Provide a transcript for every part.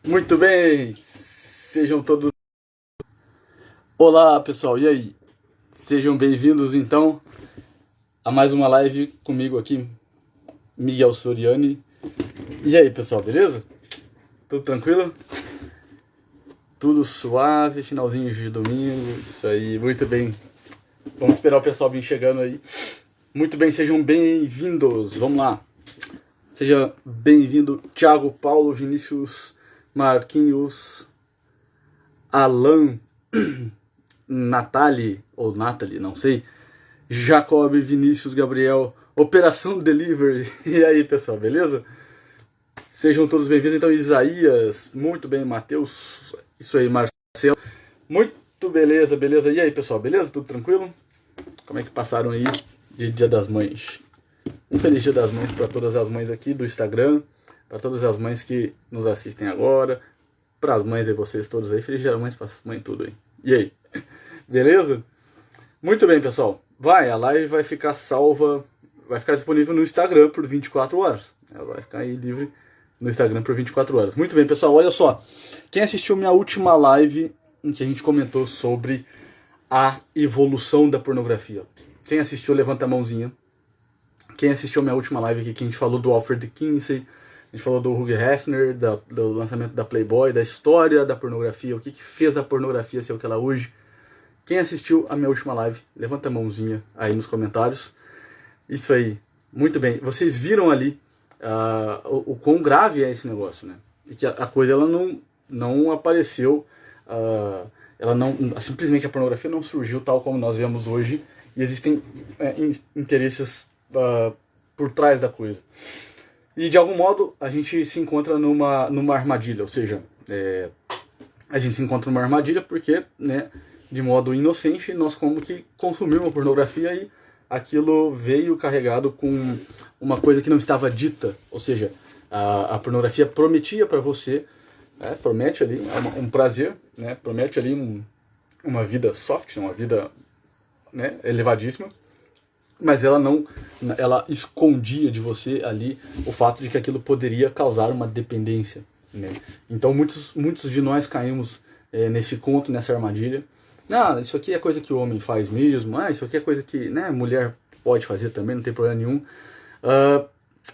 Muito bem, sejam todos. Olá pessoal, e aí? Sejam bem-vindos então a mais uma live comigo aqui, Miguel Soriani. E aí pessoal, beleza? Tudo tranquilo? Tudo suave, finalzinho de domingo, isso aí, muito bem. Vamos esperar o pessoal vir chegando aí. Muito bem, sejam bem-vindos, vamos lá. Seja bem-vindo Thiago, Paulo, Vinícius, Marquinhos, Alan, Nathalie, ou Nathalie, não sei, Jacob, Vinícius, Gabriel, Operação Delivery. E aí pessoal, beleza? Sejam todos bem-vindos. Então Isaías, muito bem, Matheus, isso aí, Marcelo, muito beleza, beleza. E aí pessoal, beleza? Tudo tranquilo? Como é que passaram aí de Dia das Mães? Um feliz Dia das Mães para todas as mães aqui do Instagram, para todas as mães que nos assistem agora, para as mães de vocês todos aí. Feliz Dia das Mães para as mães tudo aí. E aí? Beleza? Muito bem, pessoal. A live vai ficar salva, vai ficar disponível no Instagram por 24 horas. Ela vai ficar aí livre no Instagram por 24 horas. Muito bem, pessoal. Olha só. Quem assistiu minha última live em que a gente comentou sobre a evolução da pornografia? Quem assistiu, levanta a mãozinha. Quem assistiu minha última live aqui, que a gente falou do Alfred Kinsey, a gente falou do Hugh Hefner, do lançamento da Playboy, da história da pornografia, o que fez a pornografia ser o que ela é hoje. Quem assistiu a minha última live, levanta a mãozinha aí nos comentários. Isso aí, muito bem. Vocês viram ali o quão grave é esse negócio, né? E que a coisa ela não apareceu, simplesmente a pornografia não surgiu tal como nós vemos hoje, e existem interesses por trás da coisa. E de algum modo a gente se encontra numa armadilha, ou seja, a gente se encontra numa armadilha porque, né, de modo inocente, nós como que consumimos a pornografia e aquilo veio carregado com uma coisa que não estava dita, ou seja, a pornografia prometia para você, promete ali um prazer, né, promete ali uma vida soft, uma vida, né, elevadíssima, mas ela escondia de você ali o fato de que aquilo poderia causar uma dependência, né? Então muitos de nós caímos nesse conto, nessa armadilha. Isso aqui é coisa que o homem faz mesmo, isso aqui é coisa que, né, mulher pode fazer também, não tem problema nenhum.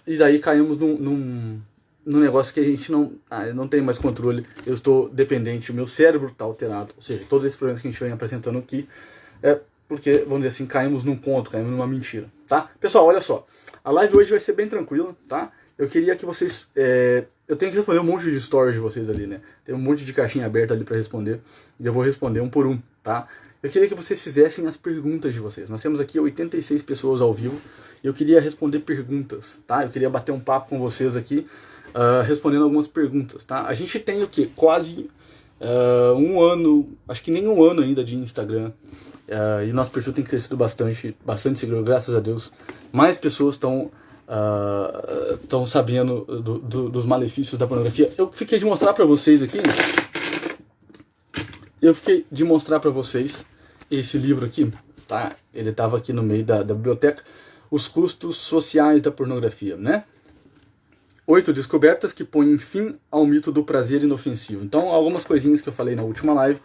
E daí caímos num negócio que a gente não tem mais controle, eu estou dependente, o meu cérebro está alterado, ou seja, todos esses problemas que a gente vem apresentando aqui porque, vamos dizer assim, caímos num conto, caímos numa mentira, tá? Pessoal, olha só, a live hoje vai ser bem tranquila, tá? Eu queria que vocês... eu tenho que responder um monte de stories de vocês ali, né? Tem um monte de caixinha aberta ali para responder, e eu vou responder um por um, tá? Eu queria que vocês fizessem as perguntas de vocês. Nós temos aqui 86 pessoas ao vivo, e eu queria responder perguntas, tá? Eu queria bater um papo com vocês aqui, respondendo algumas perguntas, tá? A gente tem o quê? Quase um ano, acho que nem um ano ainda de Instagram, e nosso perfil tem crescido bastante seguidor, graças a Deus. Mais pessoas estão sabendo dos malefícios da pornografia. Eu fiquei de mostrar para vocês aqui. Esse livro aqui, tá? Ele estava aqui no meio da biblioteca. Os custos sociais da pornografia, né? 8 descobertas que põem fim ao mito do prazer inofensivo. Então, algumas coisinhas que eu falei na última live,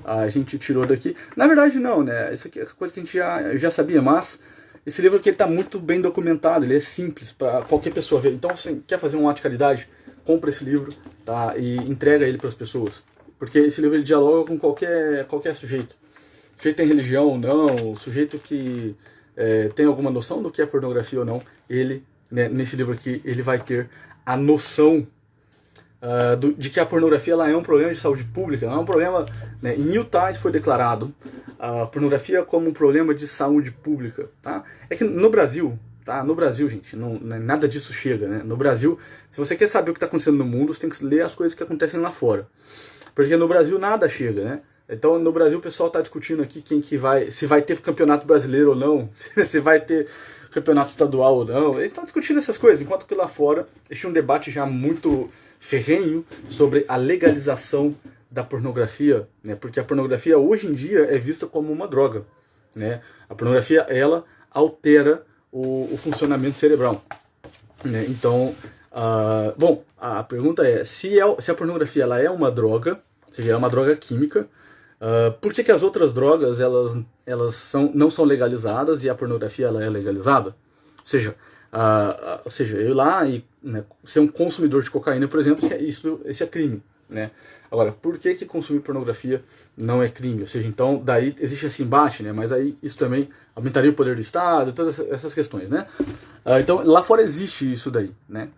a gente tirou daqui. Na verdade, não, né? Isso aqui é coisa que a gente já sabia, mas esse livro aqui está muito bem documentado, ele é simples para qualquer pessoa ver. Então, se quer fazer um ato de caridade, compra esse livro, tá? E entrega ele para as pessoas. Porque esse livro ele dialoga com qualquer sujeito. O sujeito tem religião ou não, o sujeito que tem alguma noção do que é pornografia ou não, ele, né, nesse livro aqui, ele vai ter a noção de que a pornografia ela é um problema de saúde pública, não é um problema, né? Em Utah isso foi declarado a pornografia como um problema de saúde pública, tá? É que no Brasil, tá? No Brasil, gente, nada disso chega, né? No Brasil, se você quer saber o que está acontecendo no mundo, você tem que ler as coisas que acontecem lá fora, porque no Brasil nada chega, né? Então no Brasil o pessoal está discutindo aqui se vai ter campeonato brasileiro ou não, se vai ter campeonato estadual ou não. Eles estão discutindo essas coisas, enquanto que lá fora existe um debate já muito ferrenho sobre a legalização da pornografia, né? Porque a pornografia hoje em dia é vista como uma droga, né? A pornografia ela altera o funcionamento cerebral, né? Então Bom, a pergunta é, se a pornografia ela é uma droga, ou seja, é uma droga química, por que as outras drogas não são legalizadas e a pornografia ela é legalizada? Ou seja, eu ir lá e, né, ser um consumidor de cocaína, por exemplo, esse é crime, né? Agora, por que consumir pornografia não é crime? Ou seja, então, daí existe esse embate, né? Mas aí isso também aumentaria o poder do Estado, todas essas questões, né? Então, lá fora existe isso daí, né?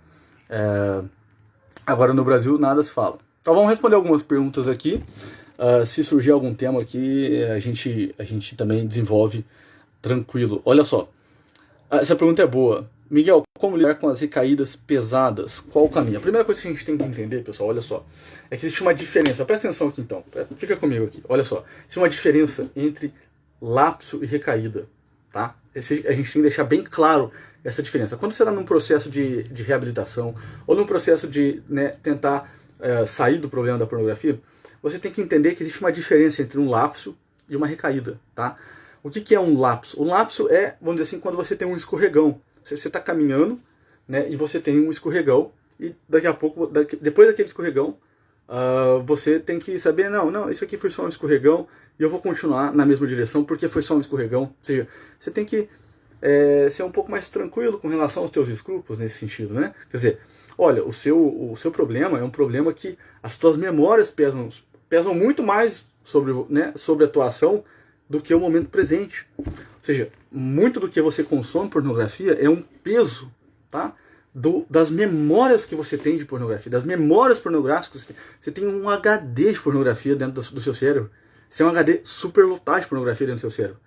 Agora, no Brasil, nada se fala. Então, vamos responder algumas perguntas aqui. Se surgir algum tema aqui, a gente também desenvolve tranquilo. Olha só, essa pergunta é boa. Miguel, como lidar com as recaídas pesadas? Qual o caminho? A primeira coisa que a gente tem que entender, pessoal, olha só, é que existe uma diferença. Presta atenção aqui então, fica comigo aqui. Olha só, existe uma diferença entre lapso e recaída, tá? A gente tem que deixar bem claro essa diferença. Quando você está num processo de reabilitação ou num processo de, né, tentar sair do problema da pornografia, você tem que entender que existe uma diferença entre um lapso e uma recaída, tá? O que é um lapso? Um lapso é, vamos dizer assim, quando você tem um escorregão. Você está caminhando, né, e você tem um escorregão, e daqui a pouco, depois daquele escorregão, você tem que saber, não, isso aqui foi só um escorregão, e eu vou continuar na mesma direção porque foi só um escorregão. Ou seja, você tem que ser um pouco mais tranquilo com relação aos teus escrúpulos nesse sentido, né? Quer dizer, olha, o seu problema é um problema que as tuas memórias pesam muito mais sobre a tua ação do que o momento presente. Ou seja, muito do que você consome pornografia é um peso, tá? Das memórias que você tem de pornografia, das memórias pornográficas. Você tem um HD de pornografia dentro do seu cérebro. Você tem um HD superlotado de pornografia dentro do seu cérebro.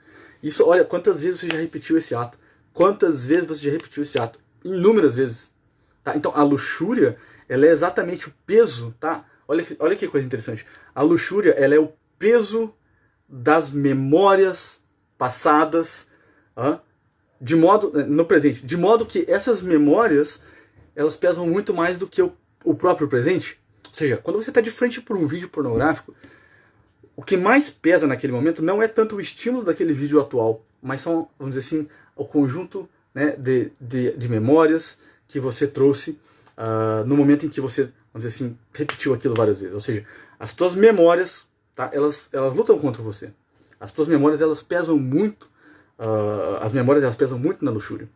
Isso, olha, quantas vezes você já repetiu esse ato? Quantas vezes você já repetiu esse ato? Inúmeras vezes. Tá? Então, a luxúria, ela é exatamente o peso, tá? Olha que coisa interessante. A luxúria, ela é o peso das memórias passadas, no presente, de modo que essas memórias elas pesam muito mais do que o próprio presente. Ou seja, quando você está de frente por um vídeo pornográfico, o que mais pesa naquele momento não é tanto o estímulo daquele vídeo atual, mas são, vamos dizer assim, o conjunto, né, de memórias que você trouxe no momento em que você, vamos dizer assim, repetiu aquilo várias vezes. Ou seja, as tuas memórias, tá, elas lutam contra você. As tuas memórias, elas pesam muito. As memórias, elas pesam muito na luxúria.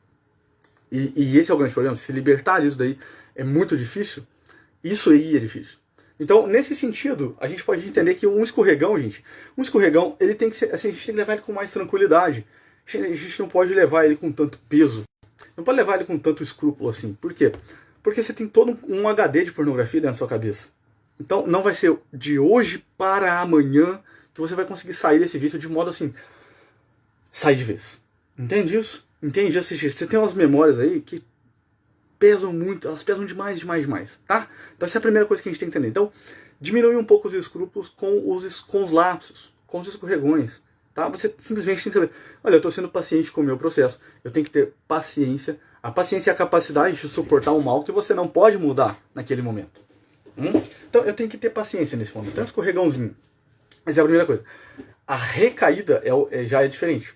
E esse é o grande problema. Se libertar disso daí é muito difícil. Isso aí é difícil. Então, nesse sentido, a gente pode entender que um escorregão, ele tem que ser, assim, a gente tem que levar ele com mais tranquilidade. A gente não pode levar ele com tanto peso. Não pode levar ele com tanto escrúpulo assim. Por quê? Porque você tem todo um HD de pornografia dentro da sua cabeça. Então, não vai ser de hoje para amanhã que você vai conseguir sair desse vício de modo assim, sai de vez. Entende isso? Entende? Você tem umas memórias aí que pesam muito, elas pesam demais, tá? Então essa é a primeira coisa que a gente tem que entender. Então, diminuir um pouco os escrúpulos com os lapsos, com os escorregões, tá? Você simplesmente tem que saber, olha, eu estou sendo paciente com o meu processo, eu tenho que ter paciência. A paciência é a capacidade de suportar um mal que você não pode mudar naquele momento. Então eu tenho que ter paciência nesse momento. Então, escorregãozinho. Essa é a primeira coisa. A recaída já é diferente.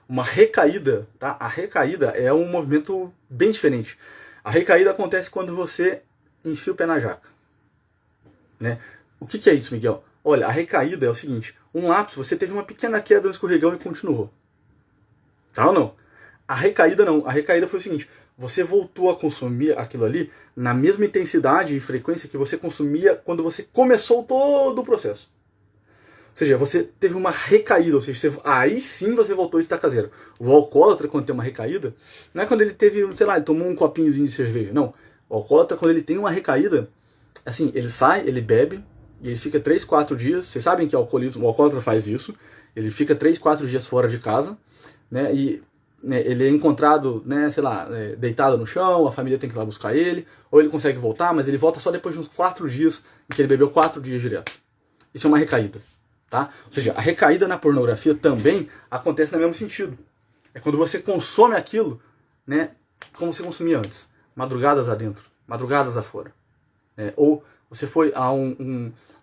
Uma recaída, tá? A recaída é um movimento bem diferente. A recaída acontece quando você enfia o pé na jaca, né? O que é isso, Miguel? Olha, a recaída é o seguinte. Um lapso, você teve uma pequena queda no escorregão e continuou. Tá ou não? A recaída não. A recaída foi o seguinte. Você voltou a consumir aquilo ali na mesma intensidade e frequência que você consumia quando você começou todo o processo. Ou seja, você teve uma recaída, ou seja, aí sim você voltou a estaca zero. O alcoólatra, quando tem uma recaída, não é quando ele teve, sei lá, ele tomou um copinhozinho de cerveja, não. O alcoólatra, quando ele tem uma recaída, assim, ele sai, ele bebe, e ele fica 3, 4 dias, vocês sabem que o alcoólatra faz isso, ele fica 3, 4 dias fora de casa, né, e ele é encontrado, né, sei lá, deitado no chão, a família tem que ir lá buscar ele, ou ele consegue voltar, mas ele volta só depois de uns 4 dias, em que ele bebeu 4 dias direto. Isso é uma recaída. Tá? Ou seja, a recaída na pornografia também acontece no mesmo sentido. É quando você consome aquilo, né, como você consumia antes. Madrugadas adentro, madrugadas afora. Ou você foi a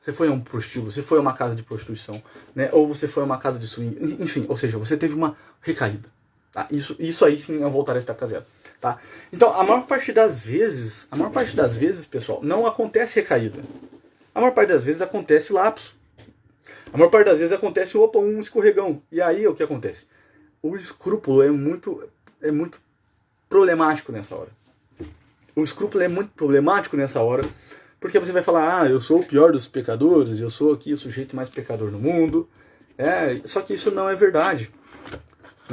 você foi a um prostíbulo, você foi a uma casa de prostituição, né, ou você foi a uma casa de swing, enfim, ou seja, você teve uma recaída. Tá? Isso aí sim é voltar a estaca zero. Tá? Então, a maior parte das vezes, pessoal, não acontece recaída. A maior parte das vezes acontece lapso. A maior parte das vezes acontece, um escorregão. E aí o que acontece? O escrúpulo é muito problemático nessa hora. O escrúpulo é muito problemático nessa hora, porque você vai falar, eu sou o pior dos pecadores, eu sou aqui o sujeito mais pecador no mundo. Só que isso não é verdade.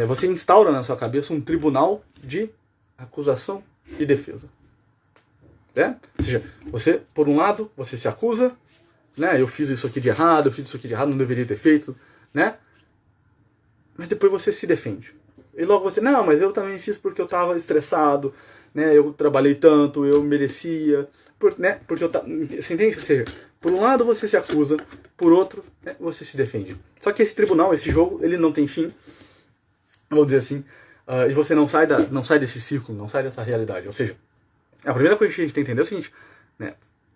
Você instaura na sua cabeça um tribunal de acusação e defesa. Ou seja, você, por um lado, você se acusa, eu fiz isso aqui de errado, não deveria ter feito, mas depois você se defende. E logo você, não, mas eu também fiz porque eu estava estressado, eu trabalhei tanto, eu merecia, porque eu você entende? Ou seja, por um lado você se acusa, por outro, você se defende. Só que esse tribunal, esse jogo, ele não tem fim, vou dizer assim, e você não sai desse círculo, não sai dessa realidade. Ou seja, a primeira coisa que a gente tem que entender é o seguinte,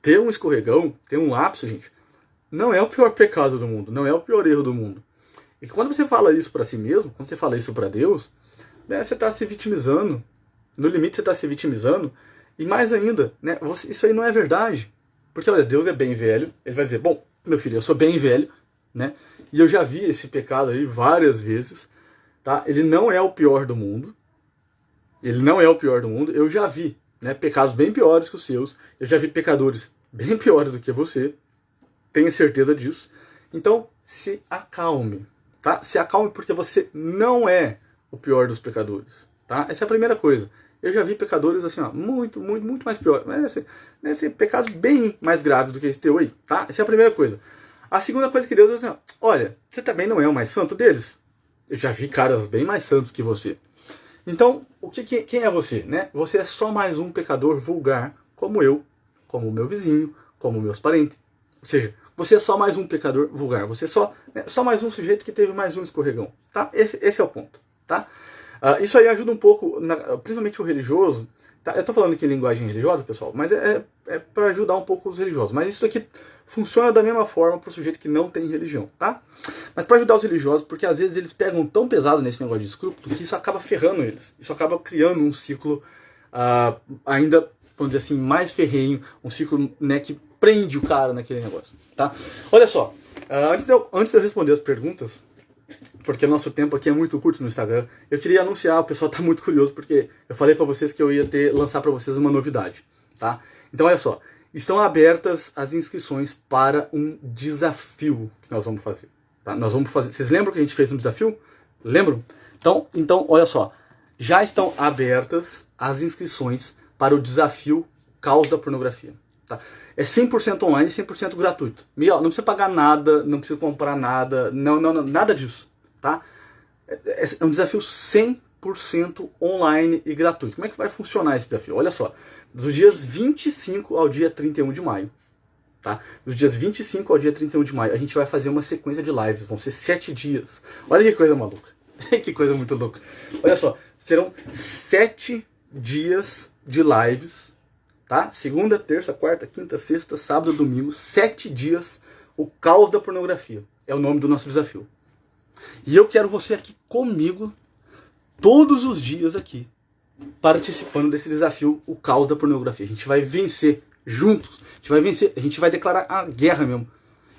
ter um escorregão, ter um lapso, gente, não é o pior pecado do mundo, não é o pior erro do mundo. E quando você fala isso para si mesmo, quando você fala isso para Deus, você está se vitimizando. No limite você está se vitimizando. E mais ainda, isso aí não é verdade. Porque, olha, Deus é bem velho. Ele vai dizer, bom, meu filho, eu sou bem velho, e eu já vi esse pecado aí várias vezes. Tá? Ele não é o pior do mundo. Eu já vi pecados bem piores que os seus. Eu já vi pecadores bem piores do que você. Tenha certeza disso. Então, se acalme. Tá? Se acalme porque você não é o pior dos pecadores. Tá? Essa é a primeira coisa. Eu já vi pecadores assim, muito mais piores. Pecados bem mais graves do que esse teu aí. Tá? Essa é a primeira coisa. A segunda coisa que Deus diz assim, olha, você também não é o mais santo deles. Eu já vi caras bem mais santos que você. Então, quem é você? Você é só mais um pecador vulgar, como eu, como o meu vizinho, como meus parentes. Ou seja, você é só mais um pecador vulgar. Você é só mais um sujeito que teve mais um escorregão. Tá? Esse é o ponto. Tá? Isso aí ajuda um pouco, principalmente o religioso. Tá? Eu estou falando aqui em linguagem religiosa, pessoal, mas é para ajudar um pouco os religiosos. Mas isso aqui funciona da mesma forma para o sujeito que não tem religião. Tá? Mas para ajudar os religiosos, porque às vezes eles pegam tão pesado nesse negócio de escrúpulo que isso acaba ferrando eles. Isso acaba criando um ciclo ainda, vamos dizer assim, mais ferrenho. Um ciclo que prende o cara naquele negócio. Tá? Olha só, antes de eu responder as perguntas, porque o nosso tempo aqui é muito curto no Instagram, eu queria anunciar, o pessoal está muito curioso, porque eu falei para vocês que eu ia lançar para vocês uma novidade. Tá? Então olha só, estão abertas as inscrições para um desafio que nós vamos fazer. Tá? Nós vamos fazer. Vocês lembram que a gente fez um desafio? Lembram? Então olha só, já estão abertas as inscrições para o desafio Caos da Pornografia. Tá? É 100% online e 100% gratuito. Não precisa pagar nada, não precisa comprar nada, não, nada disso. Tá? É um desafio 100% online e gratuito. Como é que vai funcionar esse desafio? Olha só, dos dias 25 ao dia 31 de maio. Tá? Dos dias 25 ao dia 31 de maio, a gente vai fazer uma sequência de lives. Vão ser 7 dias. Olha que coisa maluca. Que coisa muito louca. Olha só, serão 7 dias de lives. Tá? Segunda, terça, quarta, quinta, sexta, sábado, domingo, 7 dias, o caos da pornografia. É o nome do nosso desafio. E eu quero você aqui comigo, todos os dias aqui, participando desse desafio, o caos da pornografia. A gente vai vencer juntos. A gente vai declarar a guerra mesmo.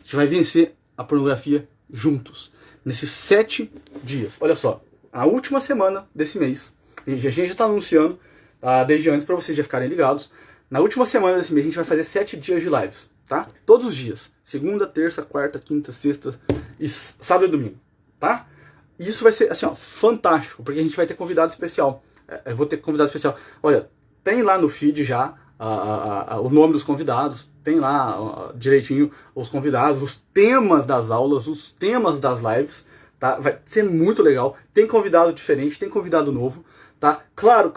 A gente vai vencer a pornografia juntos. Nesses 7 dias. Olha só, a última semana desse mês, a gente já está anunciando desde antes para vocês já ficarem ligados. Na última semana desse mês a gente vai fazer 7 dias de lives, tá? Todos os dias. Segunda, terça, quarta, quinta, sexta e sábado e domingo, tá? E isso vai ser, assim, fantástico, porque a gente vai ter convidado especial. Eu vou ter convidado especial. Olha, tem lá no feed já o nome dos convidados, tem lá direitinho os convidados, os temas das aulas, os temas das lives, tá? Vai ser muito legal. Tem convidado diferente, tem convidado novo, tá? Claro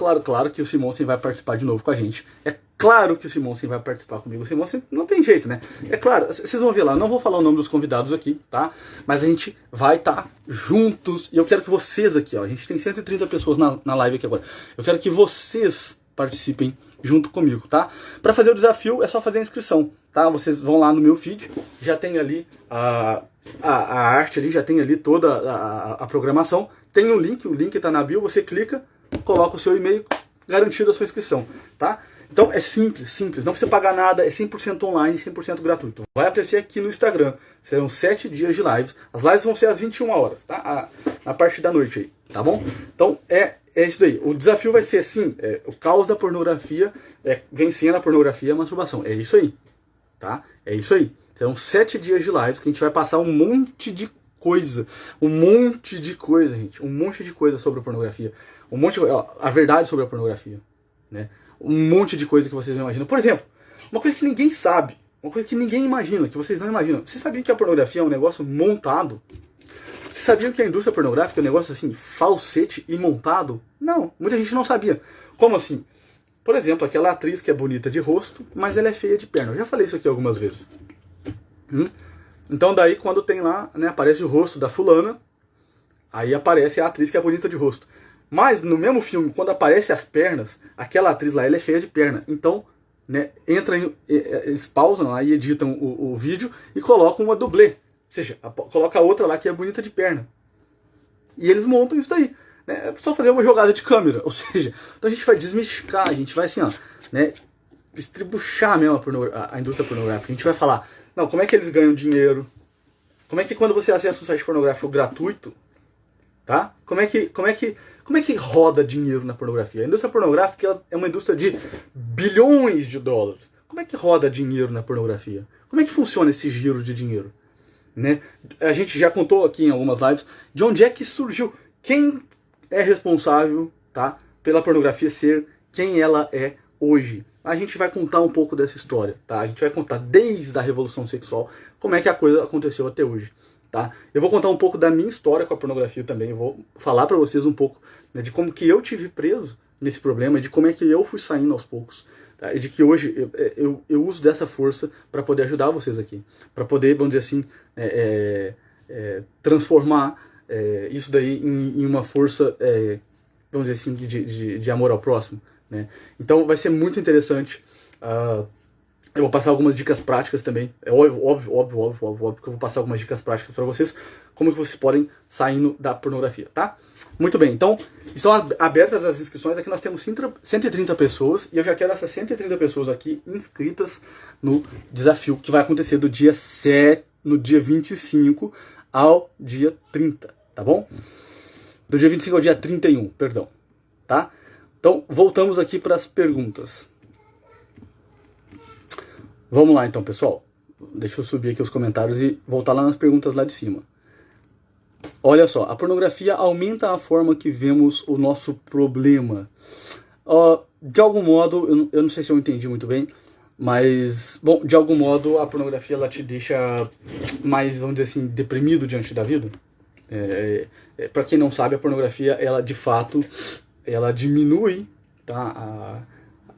que o Simonsen vai participar de novo com a gente. É claro que o Simonsen vai participar comigo. O Simonsen não tem jeito, né? É claro, vocês vão ver lá. Não vou falar o nome dos convidados aqui, tá? Mas a gente vai estar juntos. E eu quero que vocês aqui, a gente tem 130 pessoas na live aqui agora. Eu quero que vocês participem junto comigo, tá? Para fazer o desafio é só fazer a inscrição, tá? Vocês vão lá no meu feed, já tem ali a arte ali, já tem ali toda a programação, tem um link, o link está na bio, você clica, coloca o seu e-mail, garantido a sua inscrição, tá? Então é simples, simples, não precisa pagar nada, é 100% online, 100% gratuito. Vai acontecer aqui no Instagram, serão 7 dias de lives, as lives vão ser às 21 horas, tá? Na parte da noite aí, tá bom? Então é isso daí, o desafio vai ser assim, o caos da pornografia, vencendo a pornografia e a masturbação, é isso aí, tá? É isso aí, serão 7 dias de lives que a gente vai passar um monte de coisa, gente, um monte de coisa sobre a pornografia, a verdade sobre a pornografia, né? Um monte de coisa que vocês não imaginam. Por exemplo, uma coisa que ninguém sabe, uma coisa que ninguém imagina, que vocês não imaginam. Vocês sabiam que a pornografia é um negócio montado? Vocês sabiam que a indústria pornográfica é um negócio assim, falsete e montado? Não, muita gente não sabia. Como assim? Por exemplo, aquela atriz que é bonita de rosto, mas ela é feia de perna. Eu já falei isso aqui algumas vezes. Então daí quando tem lá, né, aparece o rosto da fulana, aí aparece a atriz que é bonita de rosto. Mas no mesmo filme, quando aparece as pernas, aquela atriz lá, ela é feia de perna. Então, né, eles pausam lá e editam o vídeo e colocam uma dublê. Ou seja, coloca a outra lá que é bonita de perna. E eles montam isso daí. Né? É só fazer uma jogada de câmera. Ou seja, então a gente vai desmistificar, a gente vai assim, ó, né, estribuchar mesmo a indústria pornográfica. A gente vai falar, não, como é que eles ganham dinheiro? Como é que quando você acessa um site pornográfico gratuito, tá? Como é que roda dinheiro na pornografia? A indústria pornográfica é uma indústria de bilhões de dólares. Como é que roda dinheiro na pornografia? Como é que funciona esse giro de dinheiro? Né? A gente já contou aqui em algumas lives de onde é que surgiu, quem é responsável, tá, pela pornografia ser quem ela é hoje. A gente vai contar um pouco dessa história, tá? A gente vai contar desde a Revolução Sexual como é que a coisa aconteceu até hoje. Tá? Eu vou contar um pouco da minha história com a pornografia também, eu vou falar pra vocês um pouco, né, de como que eu tive preso nesse problema, de como é que eu fui saindo aos poucos, tá? E de que hoje eu uso dessa força para poder ajudar vocês aqui, para poder, vamos dizer assim, transformar isso daí em uma força, vamos dizer assim, de amor ao próximo, né? Então vai ser muito interessante. Eu vou passar algumas dicas práticas também. É óbvio que eu vou passar algumas dicas práticas para vocês, como que vocês podem saindo da pornografia, tá? Muito bem, então, estão abertas as inscrições. Aqui nós temos 130 pessoas, e eu já quero essas 130 pessoas aqui inscritas no desafio, que vai acontecer do dia 7, no dia 25 ao dia 30, tá bom? Do dia 25 ao dia 31, perdão, tá? Então, voltamos aqui para as perguntas. Vamos lá então, pessoal. Deixa eu subir aqui os comentários e voltar lá nas perguntas lá de cima. Olha só, a pornografia aumenta a forma que vemos o nosso problema. De algum modo, eu não sei se eu entendi muito bem, mas, bom, de algum modo a pornografia ela te deixa mais, vamos dizer assim, deprimido diante da vida. Para quem não sabe, a pornografia, ela de fato, ela diminui, tá,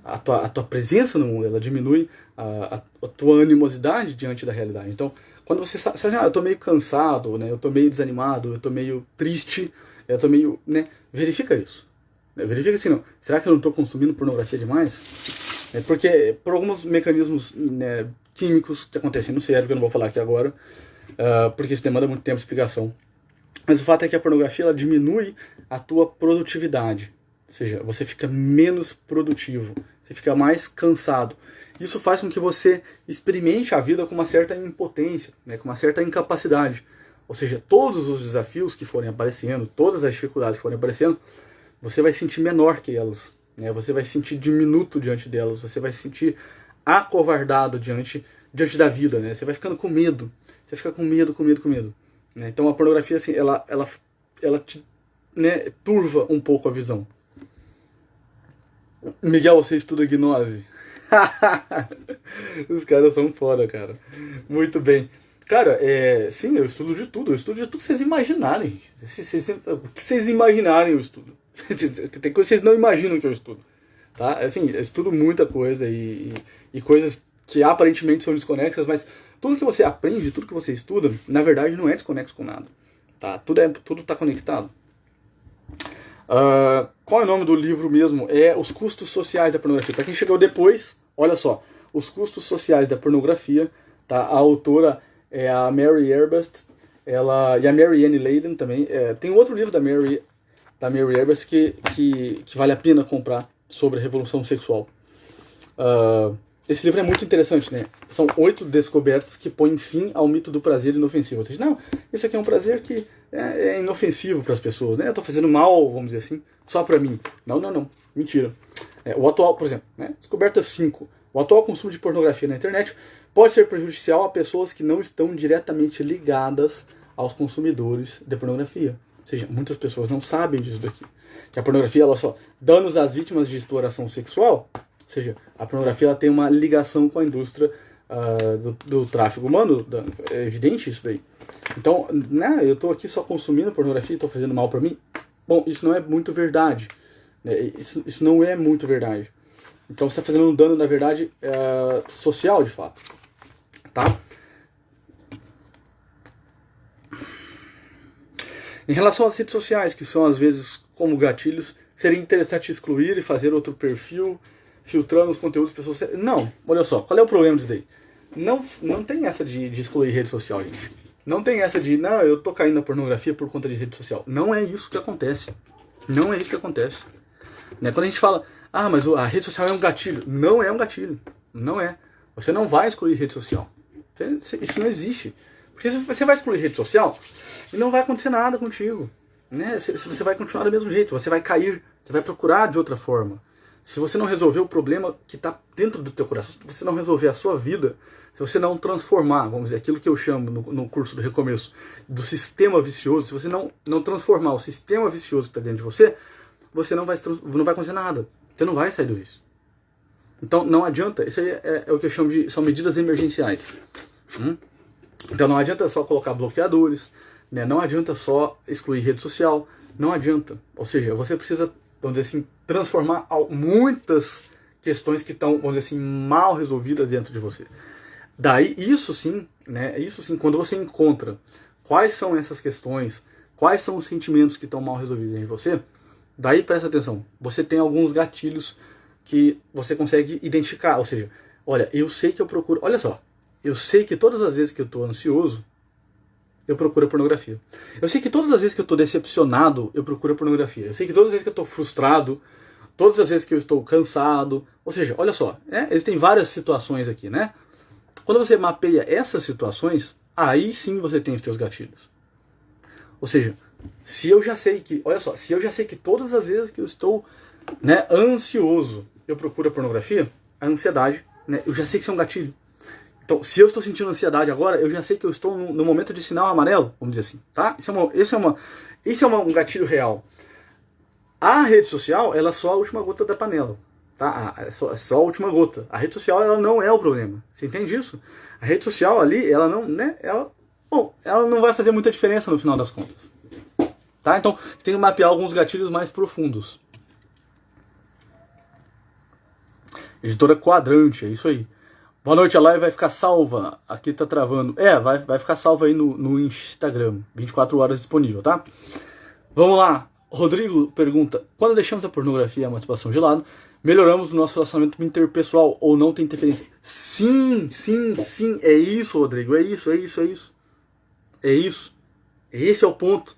a tua presença no mundo, ela diminui a tua animosidade diante da realidade. Então, quando você sabe, eu tô meio cansado, né, eu tô meio desanimado, eu tô meio triste, eu tô meio, né, verifica isso. Verifica assim, não, será que eu não tô consumindo pornografia demais? Porque por alguns mecanismos, né, químicos que acontecem no cérebro, que eu não vou falar aqui agora, porque isso demanda muito tempo de explicação. Mas o fato é que a pornografia ela diminui a tua produtividade. Ou seja, você fica menos produtivo, você fica mais cansado. Isso faz com que você experimente a vida com uma certa impotência, né, com uma certa incapacidade. Ou seja, todos os desafios que forem aparecendo, todas as dificuldades que forem aparecendo, você vai sentir menor que elas. Né, você vai se sentir diminuto diante delas, você vai se sentir acovardado diante da vida. Né, você vai ficando com medo, você fica com medo. Né, então a pornografia assim, ela te, né, turva um pouco a visão. Miguel, você estuda gnose? Os caras são foda, cara. Muito bem. Cara, sim, eu estudo de tudo. Eu estudo de tudo que vocês imaginarem. O que vocês imaginarem eu estudo. Tem coisas que vocês não imaginam que eu estudo. Tá? Assim, eu estudo muita coisa e coisas que aparentemente são desconexas, mas tudo que você aprende, tudo que você estuda, na verdade não é desconexo com nada. Tá? Tudo tá conectado. Qual é o nome do livro mesmo? É Os Custos Sociais da Pornografia. Para quem chegou depois, olha só, Os Custos Sociais da Pornografia, tá? A autora é a Mary Erbast, e a Mary Ann Layden também. Tem outro livro da Mary da Mary Ebbers, que vale a pena comprar, sobre a revolução sexual. Esse livro é muito interessante, né? São 8 descobertas que põem fim ao mito do prazer inofensivo. Ou seja, não, isso aqui é um prazer que é inofensivo para as pessoas, né? Eu estou fazendo mal, vamos dizer assim, só para mim. Não. Mentira. O atual, por exemplo, né? Descoberta 5. O atual consumo de pornografia na internet pode ser prejudicial a pessoas que não estão diretamente ligadas aos consumidores de pornografia. Ou seja, muitas pessoas não sabem disso daqui. Que a pornografia, ela só danos às vítimas de exploração sexual. Ou seja, a pornografia ela tem uma ligação com a indústria do tráfico humano. É evidente isso daí. Então, né, eu estou aqui só consumindo pornografia e estou fazendo mal para mim. Bom, isso não é muito verdade. Isso não é muito verdade. Então você está fazendo um dano, na verdade, social, de fato. Tá? Em relação às redes sociais, que são às vezes como gatilhos, seria interessante excluir e fazer outro perfil, filtrando os conteúdos das pessoas. Não, olha só, qual é o problema disso daí? Não tem essa de excluir rede social, gente. Não tem essa de, não, eu tô caindo na pornografia por conta de rede social. Não é isso que acontece. Não é isso que acontece. Né? Quando a gente fala, mas a rede social é um gatilho. Não é um gatilho. Não é. Você não vai excluir rede social. Isso não existe. Porque se você vai excluir rede social, não vai acontecer nada contigo. Né? Você vai continuar do mesmo jeito. Você vai cair. Você vai procurar de outra forma. Se você não resolver o problema que está dentro do teu coração, se você não resolver a sua vida, se você não transformar, vamos dizer, aquilo que eu chamo no curso do recomeço, do sistema vicioso, se você não transformar o sistema vicioso que está dentro de você, você não vai acontecer nada. Você não vai sair do vício. Então não adianta, isso aí é o que eu chamo de, são medidas emergenciais. Então não adianta só colocar bloqueadores, né? Não adianta só excluir rede social, não adianta. Ou seja, você precisa, vamos dizer assim, transformar muitas questões que estão, vamos dizer assim, mal resolvidas dentro de você. Daí, isso sim, quando você encontra quais são essas questões, quais são os sentimentos que estão mal resolvidos em você, daí presta atenção, você tem alguns gatilhos que você consegue identificar, ou seja, olha, eu sei que eu procuro, olha só, eu sei que todas as vezes que eu estou ansioso, eu procuro a pornografia. Eu sei que todas as vezes que eu estou decepcionado, eu procuro a pornografia. Eu sei que todas as vezes que eu estou frustrado, todas as vezes que eu estou cansado, ou seja, olha só, existem várias situações aqui, né? Quando você mapeia essas situações, aí sim você tem os seus gatilhos. Ou seja, se eu já sei que, olha só, se eu já sei que todas as vezes que eu estou, né, ansioso, eu procuro a pornografia, a ansiedade, né, eu já sei que isso é um gatilho. Então, se eu estou sentindo ansiedade agora, eu já sei que eu estou no momento de sinal amarelo, vamos dizer assim, tá? Isso é um gatilho real. A rede social, ela é só a última gota da panela, tá? É só a última gota. A rede social, ela não é o problema. Você entende isso? A rede social ali, ela não, né? Ela não vai fazer muita diferença no final das contas, tá? Então, você tem que mapear alguns gatilhos mais profundos. Editora Quadrante, é isso aí. Boa noite, a live vai ficar salva. Aqui tá travando. Vai ficar salva aí no Instagram. 24 horas disponível, tá? Vamos lá. Rodrigo pergunta: quando deixamos a pornografia e a masturbação de lado, melhoramos o nosso relacionamento interpessoal ou não tem interferência? Sim. É isso, Rodrigo. É isso. Esse é o ponto.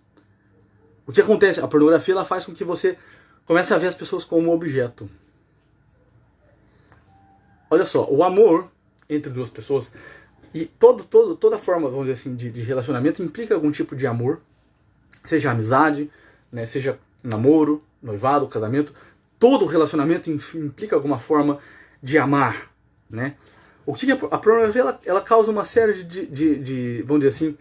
O que acontece? A pornografia ela faz com que você comece a ver as pessoas como objeto. Olha só, o amor entre duas pessoas e toda forma, vamos dizer assim, de relacionamento implica algum tipo de amor, seja amizade, né, seja namoro, noivado, casamento. Todo relacionamento implica alguma forma de amar, né? O que a pornografia ela causa uma série de vamos dizer assim,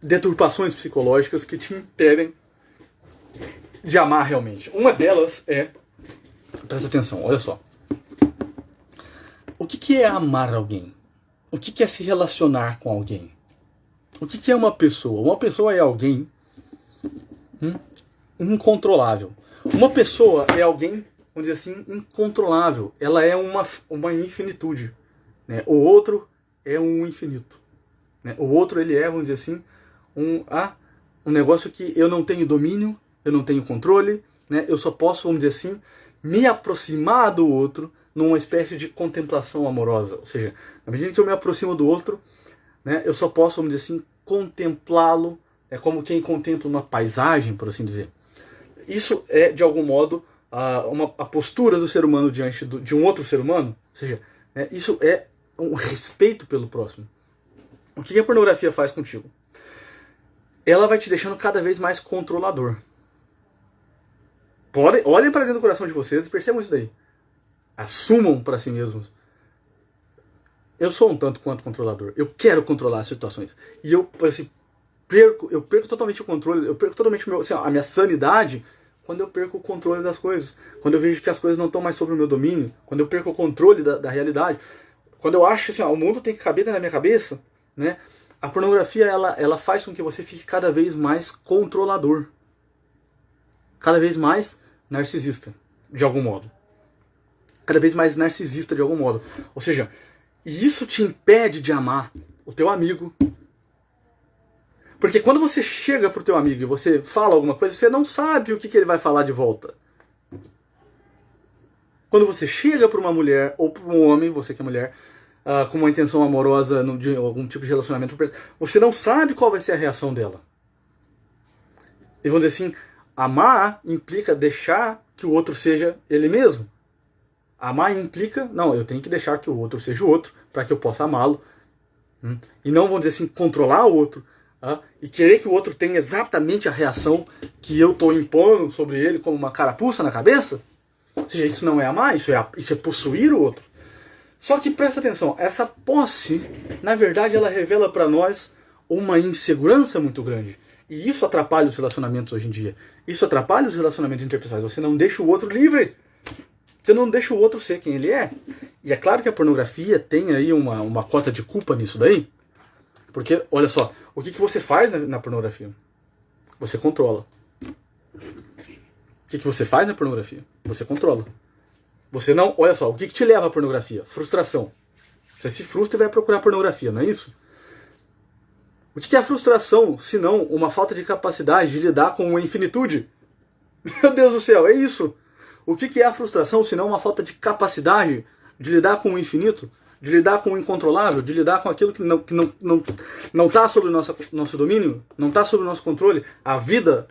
deturpações psicológicas que te impedem de amar realmente. Uma delas presta atenção, olha só. O que é amar alguém? O que é se relacionar com alguém? O que é uma pessoa? Uma pessoa é alguém incontrolável. Uma pessoa é alguém, vamos dizer assim, incontrolável. Ela é uma infinitude. Né? O outro é um infinito. Né? O outro, ele é, vamos dizer assim, um negócio que eu não tenho domínio, eu não tenho controle, né? Eu só posso, vamos dizer assim, me aproximar do outro numa espécie de contemplação amorosa. Ou seja, na medida que eu me aproximo do outro, né, eu só posso, vamos dizer assim, contemplá-lo, como quem contempla uma paisagem, por assim dizer. Isso é, de algum modo, a postura do ser humano diante de um outro ser humano. Ou seja, isso é um respeito pelo próximo. O que a pornografia faz contigo? Ela vai te deixando cada vez mais controlador. Olhem para dentro do coração de vocês e percebam isso daí. Assumam para si mesmos. Eu sou um tanto quanto controlador. Eu quero controlar as situações. E eu perco totalmente o controle, eu perco totalmente a minha sanidade quando eu perco o controle das coisas. Quando eu vejo que as coisas não estão mais sob o meu domínio, quando eu perco o controle da realidade. Quando eu acho assim, o mundo tem que caber dentro da minha cabeça, né? A pornografia, ela faz com que você fique cada vez mais controlador. Cada vez mais narcisista, de algum modo. Cada vez mais narcisista, de algum modo. Ou seja, e isso te impede de amar o teu amigo. Porque quando você chega pro teu amigo e você fala alguma coisa, você não sabe o que ele vai falar de volta. Quando você chega para uma mulher, ou para um homem, você que é mulher, com uma intenção amorosa, de algum tipo de relacionamento, você não sabe qual vai ser a reação dela. E vamos dizer assim, amar implica deixar que o outro seja ele mesmo. Amar implica, não, eu tenho que deixar que o outro seja o outro, para que eu possa amá-lo. E não, vamos dizer assim, controlar o outro, e querer que o outro tenha exatamente a reação que eu estou impondo sobre ele como uma carapuça na cabeça. Ou seja, isso não é amar, isso é possuir o outro. Só que presta atenção, essa posse, na verdade, ela revela para nós uma insegurança muito grande. E isso atrapalha os relacionamentos hoje em dia. Isso atrapalha os relacionamentos interpessoais. Você não deixa o outro livre. Você não deixa o outro ser quem ele é. E é claro que a pornografia tem aí uma cota de culpa nisso daí. Porque, olha só, o que você faz na pornografia? Você controla. O que você faz na pornografia? Você controla. Você não... Olha só, o que te leva à pornografia? Frustração. Você se frustra e vai procurar pornografia, não é isso? O que é a frustração, se não uma falta de capacidade de lidar com a infinitude? Meu Deus do céu, é isso. O que é a frustração, se não uma falta de capacidade de lidar com o infinito? De lidar com o incontrolável? De lidar com aquilo que não está sob o nosso domínio? Não está sob o nosso controle? A vida,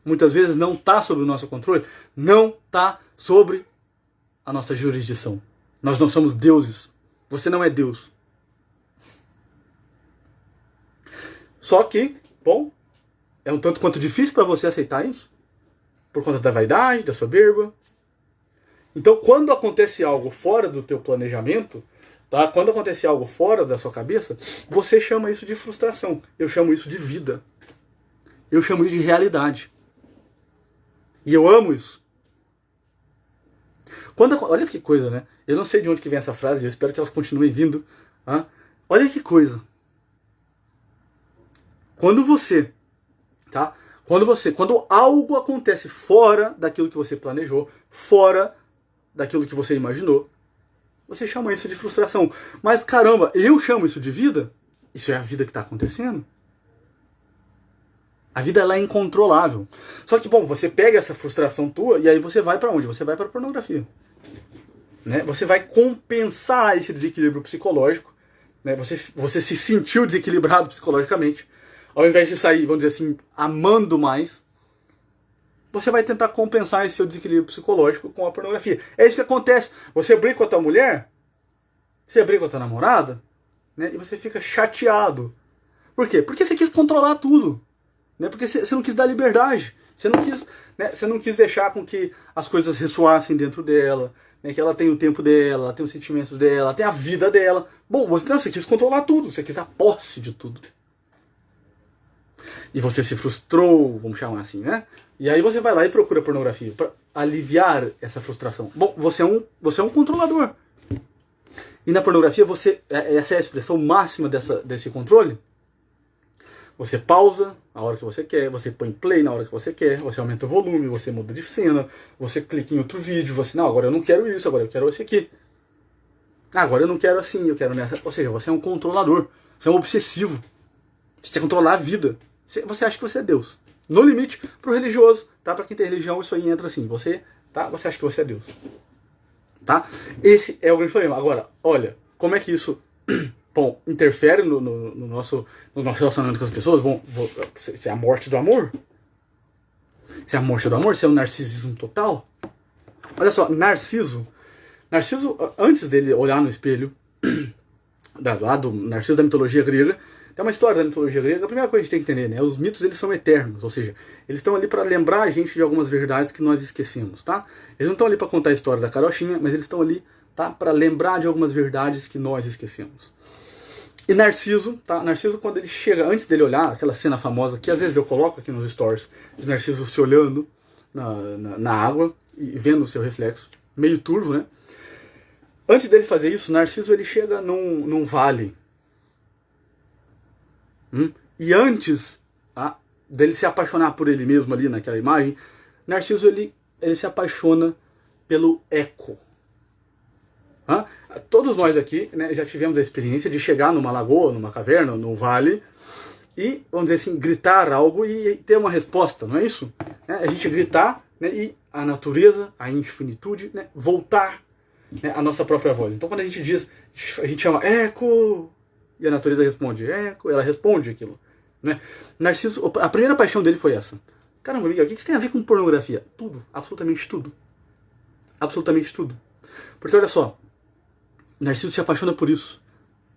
muitas vezes, não está sob o nosso controle? Não está sobre a nossa jurisdição. Nós não somos deuses. Você não é Deus. Só que, bom, é um tanto quanto difícil para você aceitar isso. Por conta da vaidade, da soberba. Então, quando acontece algo fora do teu planejamento, tá? Quando acontece algo fora da sua cabeça, você chama isso de frustração. Eu chamo isso de vida. Eu chamo isso de realidade. E eu amo isso. Olha que coisa, né? Eu não sei de onde que vem essas frases, eu espero que elas continuem vindo. Tá? Olha que coisa. Quando algo acontece fora daquilo que você planejou, fora daquilo que você imaginou, você chama isso de frustração. Mas caramba, eu chamo isso de vida? Isso é a vida que está acontecendo? A vida, ela é incontrolável. Só que, bom, você pega essa frustração tua e aí você vai para onde? Você vai para a pornografia. Né? Você vai compensar esse desequilíbrio psicológico. Né? Você se sentiu desequilibrado psicologicamente. Ao invés de sair, vamos dizer assim, amando mais, você vai tentar compensar esse seu desequilíbrio psicológico com a pornografia. É isso que acontece. Você briga com a tua mulher, você briga com a tua namorada, né? E você fica chateado. Por quê? Porque você quis controlar tudo. Né? Porque você não quis dar liberdade. Você não quis deixar com que as coisas ressoassem dentro dela, né? Que ela tem o tempo dela, ela tem os sentimentos dela, ela tem a vida dela. Bom, você quis controlar tudo, você quis a posse de tudo. E você se frustrou, vamos chamar assim, né? E aí você vai lá e procura pornografia para aliviar essa frustração. Bom, você é um controlador. E na pornografia, essa é a expressão máxima desse controle. Você pausa a hora que você quer, você põe play na hora que você quer, você aumenta o volume, você muda de cena, você clica em outro vídeo, não, agora eu não quero isso, agora eu quero esse aqui. Agora eu não quero assim, eu quero nessa. Ou seja, você é um controlador, você é um obsessivo. Você quer controlar a vida. Você acha que você é Deus. No limite, pro religioso, tá? Pra quem tem religião, isso aí entra assim. Você acha que você é Deus. Tá? Esse é o grande problema. Agora, olha, como é que isso, bom, interfere no nosso relacionamento com as pessoas? Bom, se é a morte do amor. Se é a morte do amor, se é o narcisismo total. Olha só, Narciso, antes dele olhar no espelho, lá do Narciso da mitologia grega, tem uma história da mitologia grega. A primeira coisa que a gente tem que entender, né? Os mitos, eles são eternos, ou seja, eles estão ali para lembrar a gente de algumas verdades que nós esquecemos, tá? Eles não estão ali para contar a história da carochinha, mas eles estão ali, tá, para lembrar de algumas verdades que nós esquecemos. E Narciso, tá? Narciso, quando ele chega, antes dele olhar, aquela cena famosa que às vezes eu coloco aqui nos stories, de Narciso se olhando na água e vendo o seu reflexo, meio turvo, né? Antes dele fazer isso, Narciso ele chega num vale. E antes, tá, dele se apaixonar por ele mesmo ali naquela imagem, Narciso ele se apaixona pelo Eco. Todos nós aqui, né, já tivemos a experiência de chegar numa lagoa, numa caverna, num vale, e, vamos dizer assim, gritar algo e ter uma resposta, não é isso? A gente gritar, né, e a natureza, a infinitude, né, voltar, né, a nossa própria voz. Então quando a gente diz, a gente chama Eco, e a natureza responde Eco, ela responde aquilo. Né? Narciso, a primeira paixão dele foi essa. Caramba, Miguel, o que isso tem a ver com pornografia? Tudo, absolutamente tudo. Absolutamente tudo. Porque olha só, Narciso se apaixona por isso.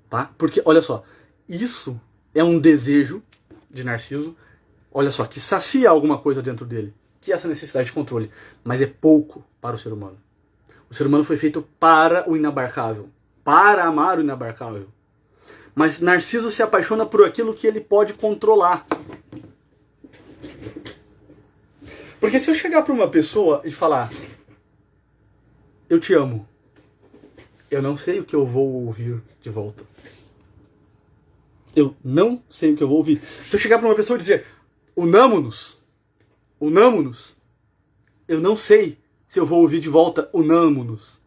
Tá? Porque, olha só, isso é um desejo de Narciso, olha só, que sacia alguma coisa dentro dele, que é essa necessidade de controle, mas é pouco para o ser humano. O ser humano foi feito para o inabarcável, para amar o inabarcável. Mas Narciso se apaixona por aquilo que ele pode controlar. Porque se eu chegar para uma pessoa e falar, eu te amo, eu não sei o que eu vou ouvir de volta. Eu não sei o que eu vou ouvir. Se eu chegar para uma pessoa e dizer, unamo-nos, eu não sei se eu vou ouvir de volta, unamo-nos.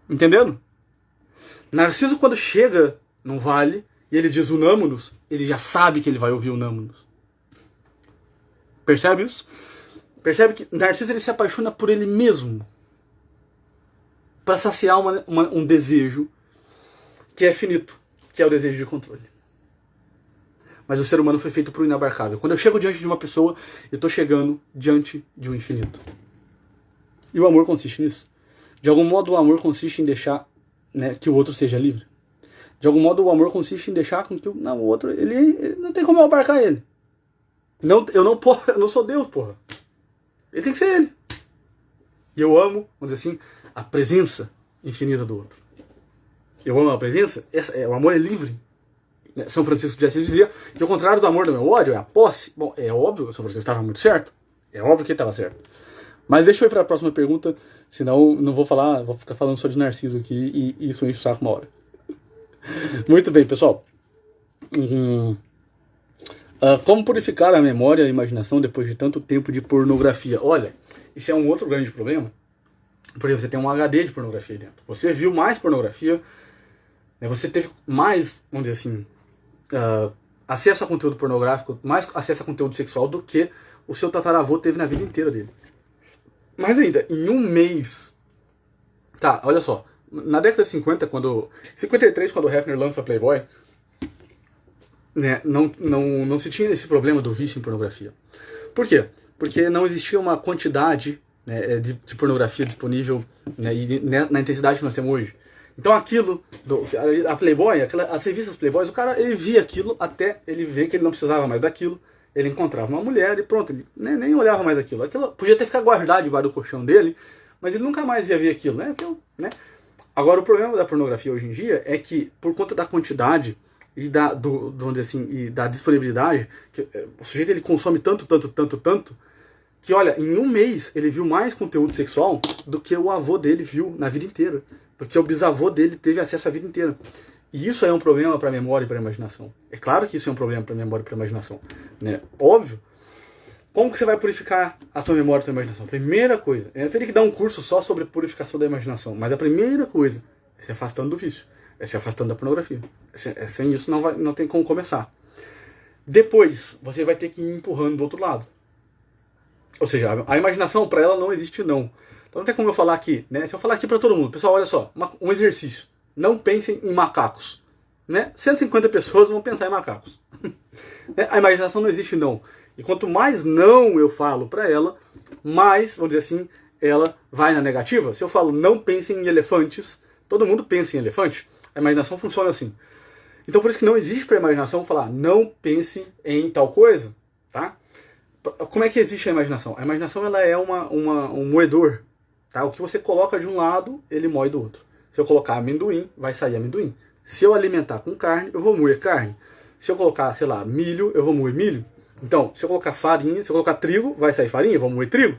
Entendendo? Narciso, quando chega num vale e ele diz unamo-nos, ele já sabe que ele vai ouvir unamo-nos. Percebe isso? Percebe que Narciso ele se apaixona por ele mesmo para saciar um desejo que é finito, que é o desejo de controle. Mas o ser humano foi feito para o inabarcável. Quando eu chego diante de uma pessoa, eu estou chegando diante de um infinito. E o amor consiste nisso. De algum modo, o amor consiste em deixar, né, que o outro seja livre. De algum modo, o amor consiste em deixar com que o outro, ele não tem como eu abarcar ele. Eu não sou Deus, porra. Ele tem que ser ele. E eu amo, vamos dizer assim, a presença infinita do outro. Eu amo a presença, o amor é livre. São Francisco de Assis dizia que o contrário do amor do meu ódio é a posse. Bom, é óbvio, São Francisco estava muito certo. É óbvio que ele estava certo. Mas deixa eu ir para a próxima pergunta, senão não vou ficar falando só de Narciso aqui e isso enche o saco uma hora. Muito bem, pessoal. Como purificar a memória e a imaginação depois de tanto tempo de pornografia? Olha, isso é um outro grande problema, porque você tem um HD de pornografia aí dentro. Você viu mais pornografia, né, você teve mais, vamos dizer assim, acesso a conteúdo pornográfico, mais acesso a conteúdo sexual do que o seu tataravô teve na vida inteira dele. Mas ainda, em um mês... Tá, olha só. Na década de 50, 53, quando o Hefner lança Playboy, né, não se tinha esse problema do vício em pornografia. Por quê? Porque não existia uma quantidade, né, de pornografia disponível, né, e na intensidade que nós temos hoje. Então aquilo, a Playboy, as revistas Playboys, o cara ele via aquilo até ele ver que ele não precisava mais daquilo. Ele encontrava uma mulher e pronto, ele nem olhava mais aquilo. Aquilo podia ter ficado guardado debaixo do colchão dele, mas ele nunca mais ia ver aquilo, né? Agora, o problema da pornografia hoje em dia é que, por conta da quantidade e vamos dizer assim, e da disponibilidade, que o sujeito ele consome tanto, que, olha, em um mês ele viu mais conteúdo sexual do que o avô dele viu na vida inteira. Porque o bisavô dele teve acesso a vida inteira. E isso é um problema para a memória e para a imaginação. É claro que isso é um problema para a memória e para a imaginação. Né? Óbvio. Como que você vai purificar a sua memória e a sua imaginação? Primeira coisa, eu teria que dar um curso só sobre purificação da imaginação, mas a primeira coisa é se afastando do vício, é se afastando da pornografia. Sem isso não tem como começar. Depois, você vai ter que ir empurrando do outro lado. Ou seja, a imaginação, para ela, não existe não. Então não tem como eu falar aqui, né? Se eu falar aqui para todo mundo, pessoal, olha só, um exercício. Não pensem em macacos. Né? 150 pessoas vão pensar em macacos. A imaginação não existe não. E quanto mais não eu falo para ela, mais, vamos dizer assim, ela vai na negativa. Se eu falo não pense em elefantes, todo mundo pensa em elefante. A imaginação funciona assim. Então por isso que não existe para a imaginação falar não pense em tal coisa, tá? Como é que existe a imaginação? A imaginação ela é um moedor, tá? O que você coloca de um lado, ele moe do outro. Se eu colocar amendoim, vai sair amendoim. Se eu alimentar com carne, eu vou moer carne. Se eu colocar, sei lá, milho, eu vou moer milho. Então, se eu colocar farinha, se eu colocar trigo, vai sair farinha, eu vou moer trigo.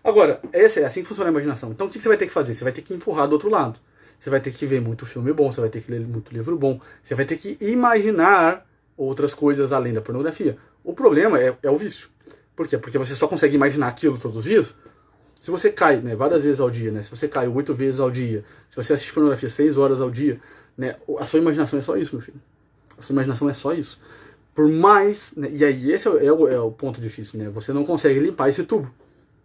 Agora, é assim que funciona a imaginação. Então, o que você vai ter que fazer? Você vai ter que empurrar do outro lado. Você vai ter que ver muito filme bom, você vai ter que ler muito livro bom, você vai ter que imaginar outras coisas além da pornografia. O problema é o vício. Por quê? Porque você só consegue imaginar aquilo todos os dias. Se você cai, né, várias vezes ao dia, né, se você cai 8 vezes ao dia, se você assiste pornografia 6 horas ao dia, né, a sua imaginação é só isso, meu filho. A sua imaginação é só isso. Por mais... Né, e aí esse é o ponto difícil, né? Você não consegue limpar esse tubo.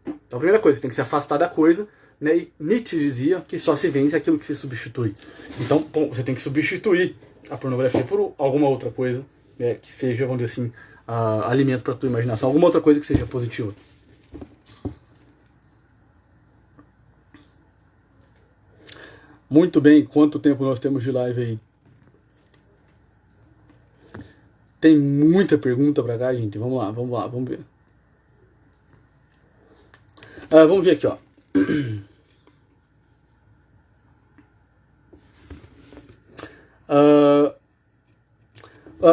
Então a primeira coisa, você tem que se afastar da coisa, né? E Nietzsche dizia que só se vence aquilo que se substitui. Então, bom, você tem que substituir a pornografia por alguma outra coisa, né, que seja, vamos dizer assim, alimento para a tua imaginação, alguma outra coisa que seja positiva. Muito bem, quanto tempo nós temos de live aí? Tem muita pergunta pra cá, gente. Vamos lá, vamos ver. Vamos ver aqui, ó.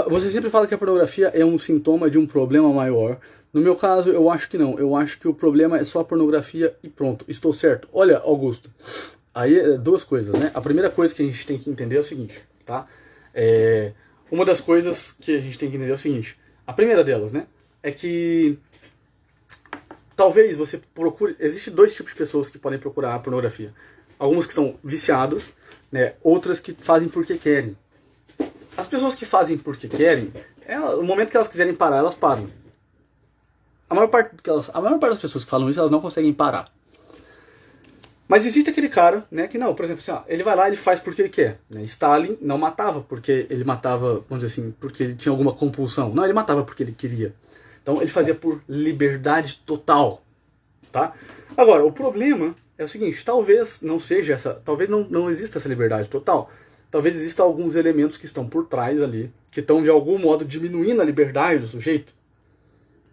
Você sempre fala que a pornografia é um sintoma de um problema maior. No meu caso, eu acho que não. Eu acho que o problema é só a pornografia e pronto. Estou certo. Olha, Augusto. Aí, duas coisas, né? A primeira coisa que a gente tem que entender é o seguinte, tá? Uma das coisas que a gente tem que entender é o seguinte. A primeira delas, né? É que talvez você procure... Existem dois tipos de pessoas que podem procurar a pornografia. Algumas que estão viciadas, né? Outras que fazem porque querem. As pessoas que fazem porque querem, no momento que elas quiserem parar, elas param. A maior parte das pessoas que falam isso, elas não conseguem parar. Mas existe aquele cara, né, que não, por exemplo, assim, ele vai lá e ele faz porque ele quer. Né? Stalin não matava porque ele matava, vamos dizer assim, porque ele tinha alguma compulsão. Não, ele matava porque ele queria. Então ele fazia por liberdade total. Tá? Agora, o problema é o seguinte, talvez não seja essa, talvez não exista essa liberdade total. Talvez existam alguns elementos que estão por trás ali, que estão de algum modo diminuindo a liberdade do sujeito.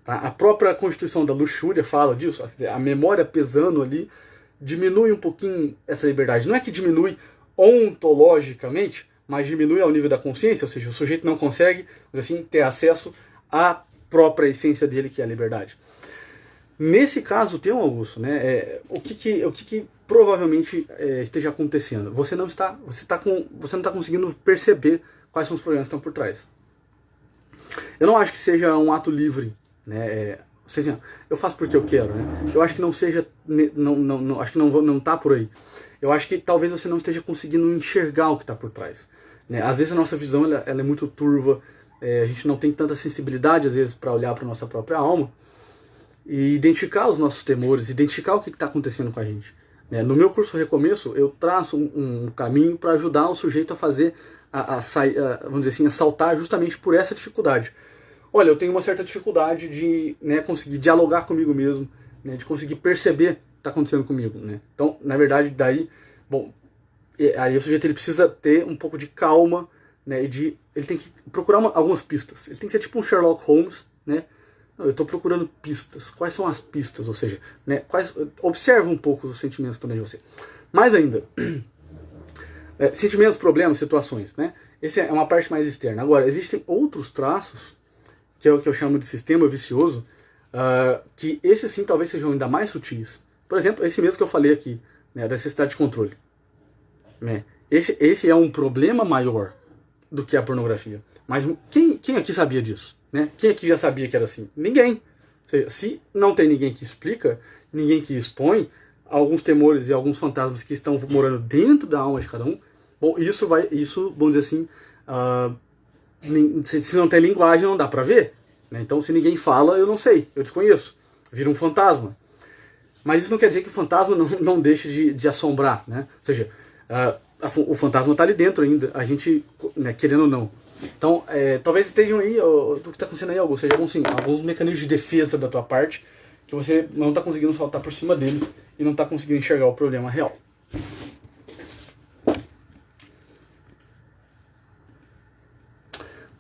Tá? A própria Constituição da Luxúria fala disso, quer dizer, a memória pesando ali diminui um pouquinho essa liberdade. Não é que diminui ontologicamente, mas diminui ao nível da consciência, ou seja, o sujeito não consegue, assim, ter acesso à própria essência dele, que é a liberdade. Nesse caso, tem um Augusto, né? O que provavelmente esteja acontecendo? Você não está conseguindo perceber quais são os problemas que estão por trás. Eu não acho que seja um ato livre, né? Seja, eu faço porque eu quero, né? Eu acho que não seja, acho que não está por aí. Eu acho que talvez você não esteja conseguindo enxergar o que está por trás. Né? Às vezes a nossa visão ela é muito turva, a gente não tem tanta sensibilidade às vezes para olhar para a nossa própria alma e identificar os nossos temores, identificar o que está acontecendo com a gente. Né? No meu curso Recomeço, eu traço um caminho para ajudar o sujeito a fazer, vamos dizer assim, a saltar justamente por essa dificuldade. Olha, eu tenho uma certa dificuldade de, né, conseguir dialogar comigo mesmo, né, de conseguir perceber o que está acontecendo comigo. Né? Então, na verdade, daí, bom, aí o sujeito ele precisa ter um pouco de calma, né, ele tem que procurar algumas pistas. Ele tem que ser tipo um Sherlock Holmes, né? Eu estou procurando pistas. Quais são as pistas? Ou seja, né, observa um pouco os sentimentos também de você. Mais ainda, sentimentos, problemas, situações. Né? Essa é uma parte mais externa. Agora, existem outros traços, que é o que eu chamo de sistema vicioso, que esses sim talvez sejam ainda mais sutis. Por exemplo, esse mesmo que eu falei aqui, né, da necessidade de controle. Né? Esse é um problema maior do que a pornografia. Mas quem aqui sabia disso? Né? Quem aqui já sabia que era assim? Ninguém. Ou seja, se não tem ninguém que explica, ninguém que expõe alguns temores e alguns fantasmas que estão morando dentro da alma de cada um, bom, isso, vamos dizer assim, se não tem linguagem não dá pra ver. Né? Então se ninguém fala, eu não sei, eu desconheço. Vira um fantasma. Mas isso não quer dizer que o fantasma não deixe de assombrar. Né? Ou seja, o fantasma está ali dentro ainda. A gente, né, querendo ou não, Então, talvez estejam aí, do que está acontecendo aí, algo, seja alguns mecanismos de defesa da tua parte que você não está conseguindo saltar por cima deles e não está conseguindo enxergar o problema real.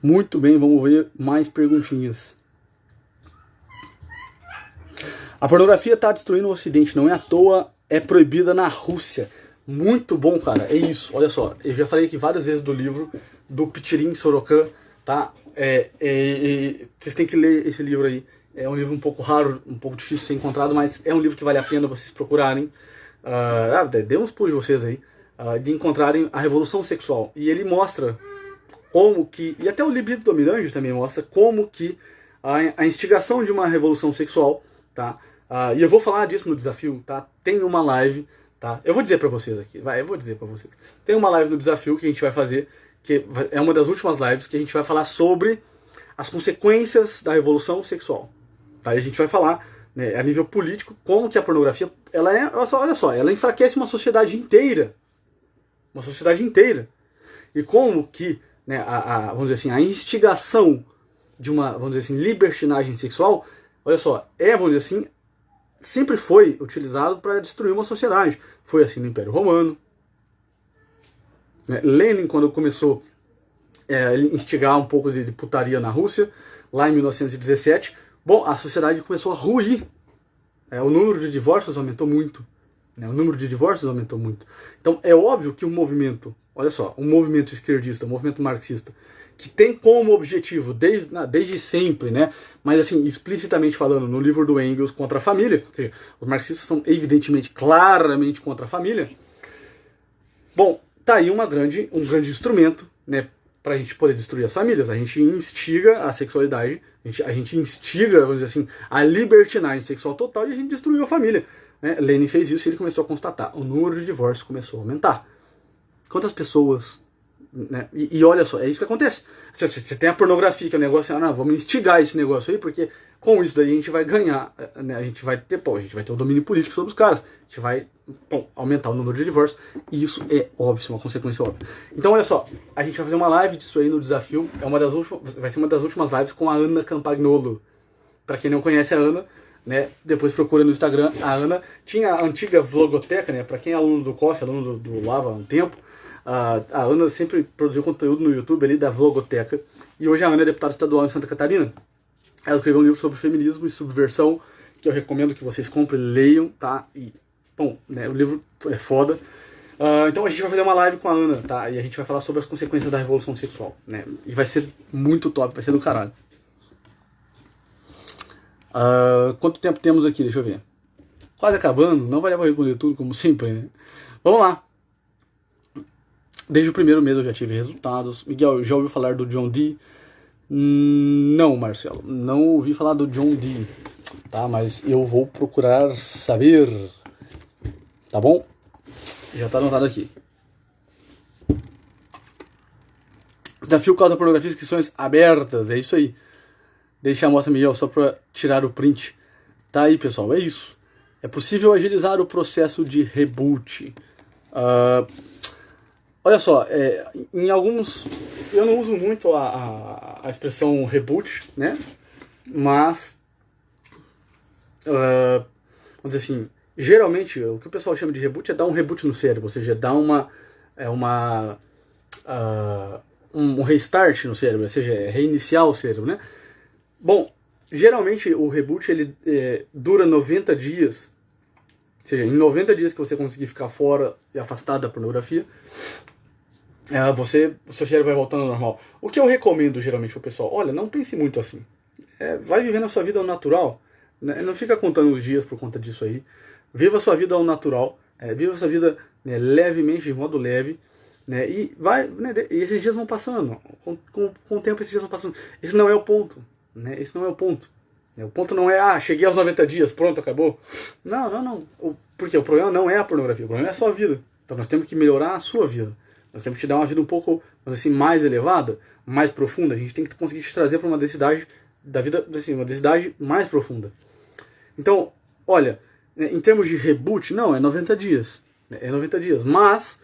Muito bem, vamos ver mais perguntinhas. A pornografia está destruindo o Ocidente, não é à toa, é proibida na Rússia. Muito bom, cara, é isso. Olha só, eu já falei aqui várias vezes do livro do Pichirin Sorokin, tá? Vocês têm que ler esse livro aí. É um livro um pouco raro, um pouco difícil de ser encontrado, mas é um livro que vale a pena vocês procurarem. Dê uns pulos de vocês aí, de encontrarem a revolução sexual. E ele mostra como que, e até o libido dominante também mostra como que a instigação de uma revolução sexual, tá? E eu vou falar disso no desafio, tá? Tem uma live, tá? Eu vou dizer pra vocês aqui, eu vou dizer pra vocês. Tem uma live no desafio que a gente vai fazer, que é uma das últimas lives que a gente vai falar sobre as consequências da revolução sexual, tá? E a gente vai falar, né, a nível político, como que a pornografia, olha só, ela enfraquece uma sociedade inteira. Uma sociedade inteira. E como que, né, vamos dizer assim, a instigação de uma, vamos dizer assim, libertinagem sexual, olha só, vamos dizer assim, sempre foi utilizado para destruir uma sociedade. Foi assim no Império Romano. Né? Lenin, quando começou a instigar um pouco de putaria na Rússia, lá em 1917, bom, a sociedade começou a ruir. O número de divórcios aumentou muito. Né? O número de divórcios aumentou muito. Então é óbvio que o movimento, olha só, um movimento esquerdista, um movimento marxista, que tem como objetivo, desde sempre, né, mas assim, explicitamente falando no livro do Engels, contra a família, ou seja, os marxistas são evidentemente, claramente contra a família. Bom, tá aí um grande instrumento, né, pra gente poder destruir as famílias. A gente instiga a sexualidade, a gente instiga, vamos dizer assim, a libertinagem sexual total e a gente destruiu a família. Né? Lenin fez isso e ele começou a constatar, o número de divórcios começou a aumentar. Quantas pessoas... Né? E olha só, é isso que acontece. Você tem a pornografia, que é um negócio, vamos instigar esse negócio aí, porque com isso daí a gente vai ganhar, né? A gente vai ter o domínio político sobre os caras, a gente vai aumentar o número de divórcios, e isso é óbvio, isso é uma consequência óbvia. Então olha só, a gente vai fazer uma live disso aí no desafio, vai ser uma das últimas lives com a Ana Campagnolo. Pra quem não conhece a Ana, né, depois procura no Instagram. A Ana tinha a antiga vlogoteca, né, pra quem é aluno do COF, aluno do Lava há um tempo. A Ana sempre produziu conteúdo no YouTube ali da Vlogoteca. E hoje a Ana é deputada estadual em Santa Catarina. Ela escreveu um livro sobre feminismo e subversão, que eu recomendo que vocês comprem, leiam, tá? E, bom, né, o livro é foda. Então a gente vai fazer uma live com a Ana, tá? E a gente vai falar sobre as consequências da revolução sexual, né? E vai ser muito top, vai ser do caralho. Quanto tempo temos aqui? Deixa eu ver. Quase acabando, não vai dar pra responder tudo, como sempre, né? Vamos lá. Desde o primeiro mês eu já tive resultados. Miguel, já ouviu falar do John Dee? Não, Marcelo, não ouvi falar do John Dee, tá? Mas eu vou procurar saber, tá bom? Já tá anotado aqui. Desafio causa pornografia, inscrições abertas, é isso aí. Deixa a amostra, Miguel, só pra tirar o print. Tá aí, pessoal, é isso. É possível agilizar o processo de reboot. Olha só, em alguns... Eu não uso muito a expressão reboot, né? Mas... vamos dizer assim... Geralmente, o que o pessoal chama de reboot é dar um reboot no cérebro. Ou seja, dar um restart no cérebro. Ou seja, reiniciar o cérebro, né? Bom, geralmente o reboot ele dura 90 dias. Ou seja, em 90 dias que você conseguir ficar fora e afastado da pornografia, o seu cérebro vai voltando ao normal. O que eu recomendo geralmente pro pessoal, olha, não pense muito assim. Vai vivendo a sua vida ao natural, né? Não fica contando os dias por conta disso aí. Viva a sua vida ao natural, viva a sua vida, né, levemente, de modo leve, né? E vai, né, e esses dias vão passando. Com o tempo esses dias vão passando. Esse não é o ponto, né? Esse não é o ponto. O ponto não é, cheguei aos 90 dias, pronto, acabou. Não. Porque o problema não é a pornografia, o problema é a sua vida. Então nós temos que melhorar a sua vida. Nós temos que te dar uma vida um pouco, assim, mais elevada, mais profunda. A gente tem que conseguir te trazer para uma densidade da vida, assim, uma densidade mais profunda. Então, olha, em termos de reboot, não, é 90 dias. É 90 dias. Mas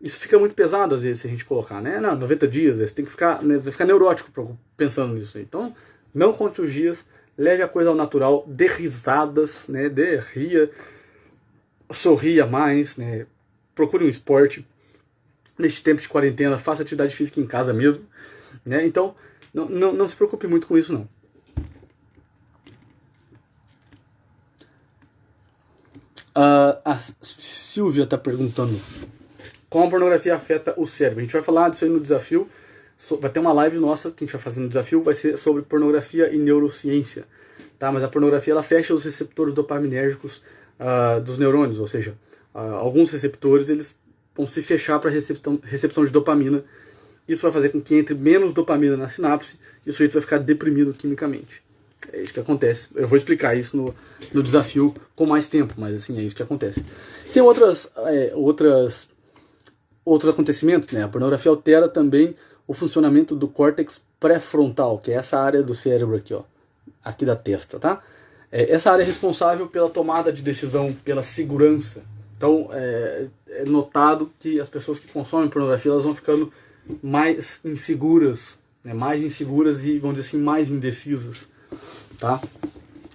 isso fica muito pesado às vezes se a gente colocar, né? Não, 90 dias, você tem que ficar, né, vai ficar neurótico pensando nisso aí. Então, não conte os dias, leve a coisa ao natural, dê risadas, né? Dê ria, sorria mais, né? Procure um esporte. Neste tempo de quarentena, faça atividade física em casa mesmo, né? Então, não se preocupe muito com isso, não. A Silvia está perguntando como a pornografia afeta o cérebro. A gente vai falar disso aí no desafio. Vai ter uma live nossa que a gente vai fazer no desafio, vai ser sobre pornografia e neurociência. Tá? Mas a pornografia ela fecha os receptores dopaminérgicos dos neurônios, ou seja, alguns receptores eles vão se fechar para recepção de dopamina. Isso vai fazer com que entre menos dopamina na sinapse e o sujeito vai ficar deprimido quimicamente. É isso que acontece. Eu vou explicar isso no desafio com mais tempo, mas assim, é isso que acontece. Tem outros acontecimentos, né? A pornografia altera também o funcionamento do córtex pré-frontal, que é essa área do cérebro aqui, ó, aqui da testa, tá? Essa área é responsável pela tomada de decisão, pela segurança. Então, é notado que as pessoas que consomem pornografia, elas vão ficando mais inseguras, né? Mais inseguras e, vamos dizer assim, mais indecisas, tá?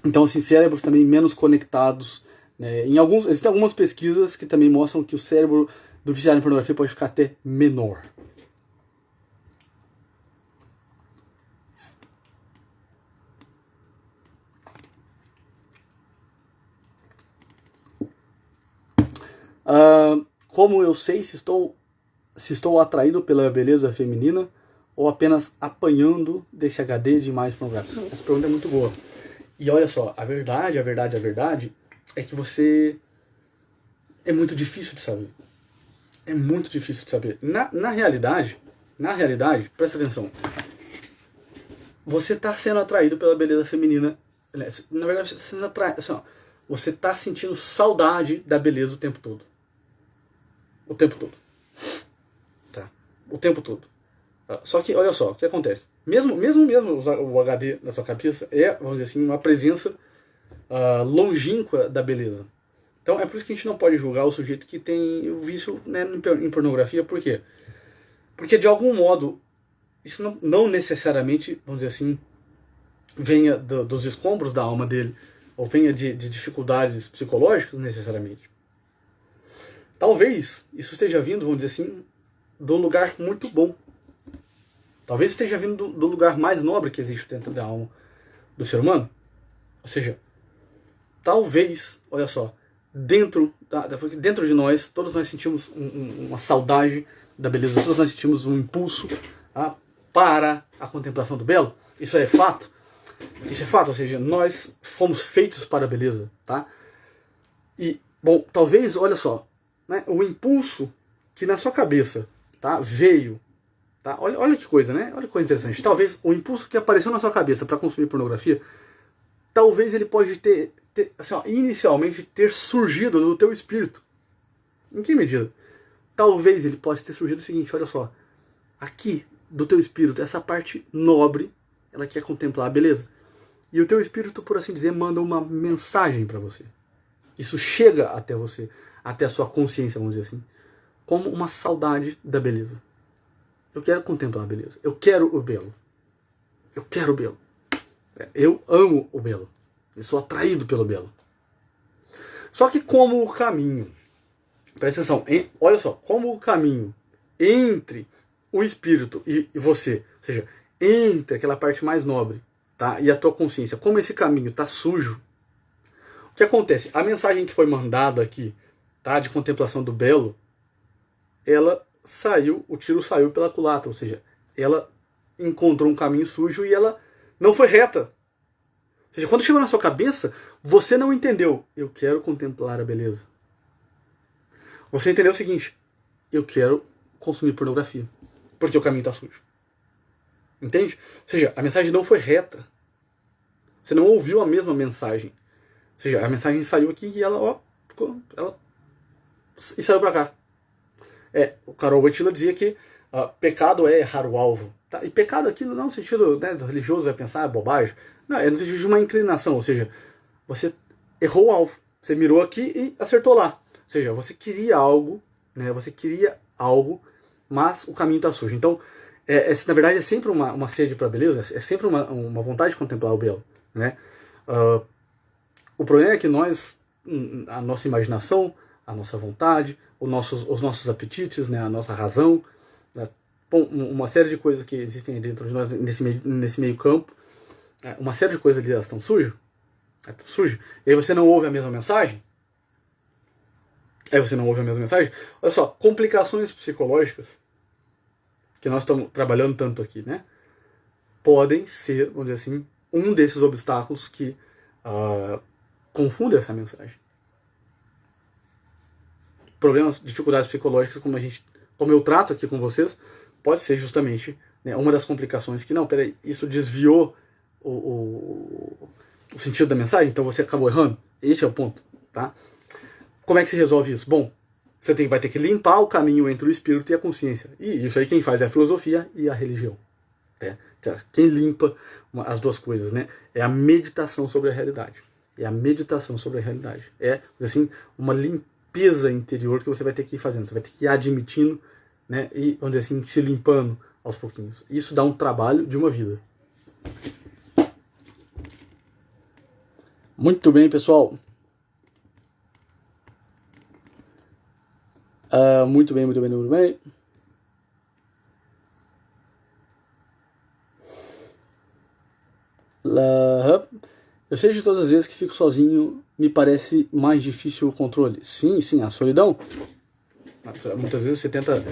Então, assim, cérebros também menos conectados, né? Existem algumas pesquisas que também mostram que o cérebro do viciado em pornografia pode ficar até menor. Como eu sei se estou atraído pela beleza feminina ou apenas apanhando desse HD de mais pornográfico? Essa pergunta é muito boa. E olha só, a verdade é que você... É muito difícil de saber. É muito difícil de saber. Na realidade, presta atenção. Você está sendo atraído pela beleza feminina. Na verdade, você está sendo atraído. Assim, você está sentindo saudade da beleza o tempo todo. O tempo todo. Tá? O tempo todo. Só que, olha só, o que acontece? Mesmo o HD da sua cabeça é, vamos dizer assim, uma presença longínqua da beleza. Então é por isso que a gente não pode julgar o sujeito que tem o vício, né, em pornografia. Por quê? Porque de algum modo, isso não necessariamente, vamos dizer assim, venha dos escombros da alma dele, ou venha de dificuldades psicológicas necessariamente. Talvez isso esteja vindo, vamos dizer assim, de um lugar muito bom. Talvez esteja vindo do lugar mais nobre que existe dentro da alma do ser humano. Ou seja, talvez, olha só, dentro de nós, todos nós sentimos uma saudade da beleza, todos nós sentimos um impulso para a contemplação do belo. Isso é fato. Isso é fato, ou seja, nós fomos feitos para a beleza, tá? E, bom, talvez, olha só, né, o impulso que na sua cabeça, tá, veio, tá? Olha que coisa, né? Olha que coisa interessante. Talvez o impulso que apareceu na sua cabeça para consumir pornografia, talvez ele pode ter assim, inicialmente ter surgido do teu espírito. Em que medida? Talvez ele possa ter surgido o seguinte, olha só, aqui do teu espírito, essa parte nobre, ela quer contemplar a beleza. E o teu espírito, por assim dizer, manda uma mensagem para você. Isso chega até você, até a sua consciência, vamos dizer assim, como uma saudade da beleza. Eu quero contemplar a beleza. Eu quero o belo. Eu quero o belo. Eu amo o belo. Eu sou atraído pelo belo. Só que como o caminho, presta atenção, olha só, como o caminho entre o espírito e você, ou seja, entre aquela parte mais nobre, tá, e a tua consciência, como esse caminho está sujo, o que acontece? A mensagem que foi mandada aqui, tá, de contemplação do belo, ela saiu, o tiro saiu pela culatra, ou seja, ela encontrou um caminho sujo e ela não foi reta. Ou seja, quando chegou na sua cabeça, você não entendeu, eu quero contemplar a beleza. Você entendeu o seguinte, eu quero consumir pornografia, porque o caminho está sujo. Entende? Ou seja, a mensagem não foi reta. Você não ouviu a mesma mensagem. Ou seja, a mensagem saiu aqui e ela, e saiu para cá. O Karol Wojtyla dizia que pecado é errar o alvo. Tá? E pecado aqui não no sentido, né, do religioso vai pensar, bobagem. Não, é no sentido de uma inclinação. Ou seja, você errou o alvo. Você mirou aqui e acertou lá. Ou seja, você queria algo, né, você queria algo, mas o caminho está sujo. Então, na verdade, é sempre uma sede para a beleza, é sempre uma vontade de contemplar o belo, né? O problema é que a nossa imaginação, a nossa vontade, os nossos apetites, né, a nossa razão, né, bom, uma série de coisas que existem dentro de nós nesse meio campo, uma série de coisas ali, elas estão sujas, e aí você não ouve a mesma mensagem. Olha só, complicações psicológicas que nós estamos trabalhando tanto aqui, né, podem ser, vamos dizer assim, um desses obstáculos que confunde essa mensagem. Problemas, dificuldades psicológicas, como eu trato aqui com vocês, pode ser justamente, né, uma das complicações que, não, peraí, isso desviou o sentido da mensagem, então você acabou errando. Esse é o ponto, tá? Como é que se resolve isso? Bom, você vai ter que limpar o caminho entre o espírito e a consciência. E isso aí quem faz é a filosofia e a religião. Quem limpa as duas coisas, né, é a meditação sobre a realidade. É, assim, uma limpeza interior que você vai ter que ir fazendo. Você vai ter que ir admitindo, né, e, vamos dizer assim, se limpando aos pouquinhos. Isso dá um trabalho de uma vida. Muito bem, pessoal. Muito bem. Eu sei de todas as vezes que fico sozinho, me parece mais difícil o controle. Sim, a solidão. Muitas vezes você tenta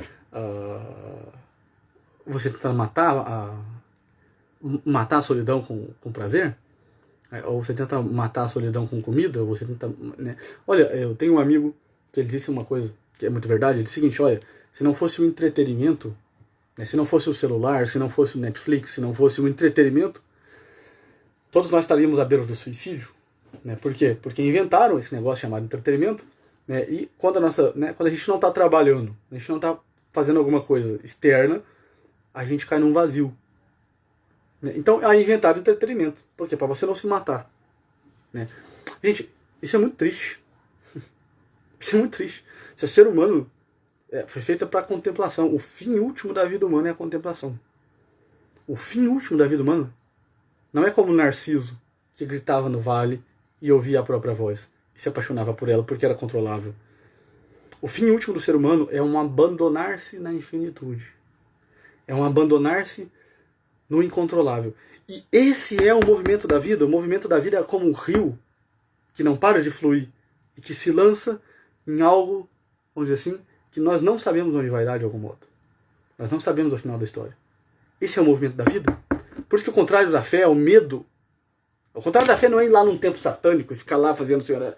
matar a solidão com prazer, ou você tenta matar a solidão com comida, ou você tenta, né? Olha, eu tenho um amigo que ele disse uma coisa que é muito verdade. Ele disse o seguinte: olha, se não fosse o entretenimento, né, se não fosse o celular, se não fosse o Netflix, se não fosse o entretenimento, todos nós estaríamos à beira do suicídio, né? Por quê? Porque inventaram esse negócio chamado entretenimento, né? E quando a gente não está trabalhando, a gente não está fazendo alguma coisa externa, a gente cai num vazio, né? Então, aí inventaram entretenimento. Por quê? Para você não se matar, né? Gente, isso é muito triste. Isso é muito triste. Se o ser humano foi feito para contemplação, o fim último da vida humana é a contemplação. O fim último da vida humana não é como Narciso, que gritava no vale e ouvia a própria voz e se apaixonava por ela porque era controlável. O fim último do ser humano é um abandonar-se na infinitude. É um abandonar-se no incontrolável. E esse é o movimento da vida. O movimento da vida é como um rio que não para de fluir e que se lança em algo, vamos dizer assim, que nós não sabemos onde vai dar de algum modo. Nós não sabemos o final da história. Esse é o movimento da vida. Por isso que o contrário da fé é o medo. O contrário da fé não é ir lá num templo satânico e ficar lá fazendo senhora.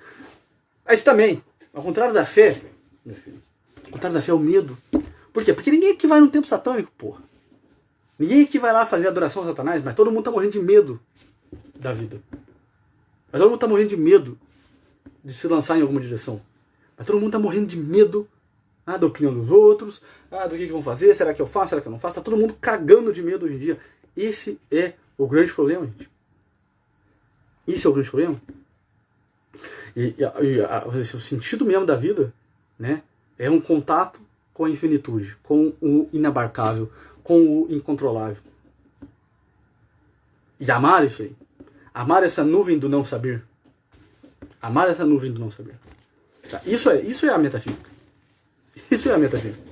Mas também, ao contrário da fé, meu filho, o contrário da fé é o medo. Por quê? Porque ninguém aqui vai num templo satânico, porra. Ninguém aqui vai lá fazer adoração a Satanás, mas todo mundo tá morrendo de medo da vida. Mas todo mundo tá morrendo de medo de se lançar em alguma direção. Mas todo mundo tá morrendo de medo da opinião dos outros, do que vão fazer, será que eu faço, será que eu não faço? Tá todo mundo cagando de medo hoje em dia. Esse é o grande problema, gente. Esse é o grande problema. O sentido mesmo da vida, né, é um contato com a infinitude, com o inabarcável, com o incontrolável. E amar isso aí. Amar essa nuvem do não saber. Amar essa nuvem do não saber. Tá? Isso é a metafísica. Isso é a metafísica.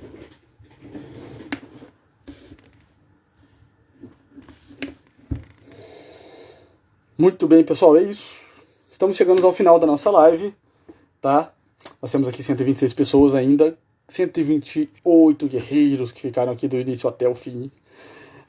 Muito bem, pessoal, é isso. Estamos chegando ao final da nossa live, tá? Nós temos aqui 126 pessoas ainda, 128 guerreiros que ficaram aqui do início até o fim.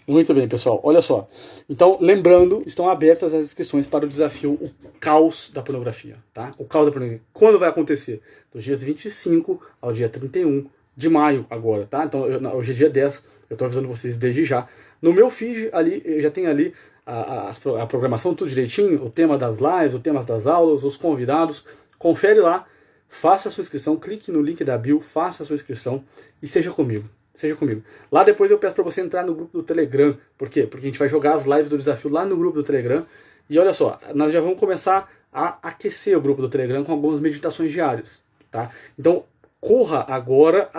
Muito bem, pessoal, olha só. Então, lembrando, estão abertas as inscrições para o desafio O Caos da Pornografia, tá? O Caos da Pornografia. Quando vai acontecer? Dos dias 25 ao dia 31 de maio agora, tá? Então, hoje é dia 10, eu estou avisando vocês desde já. No meu feed, ali, eu já tem ali a programação tudo direitinho, o tema das lives, o tema das aulas, os convidados. Confere lá, faça a sua inscrição, clique no link da bio, faça a sua inscrição e esteja comigo. Seja comigo. Lá depois eu peço para você entrar no grupo do Telegram. Por quê? Porque a gente vai jogar as lives do desafio lá no grupo do Telegram. E olha só, nós já vamos começar a aquecer o grupo do Telegram com algumas meditações diárias, tá? Então, corra agora,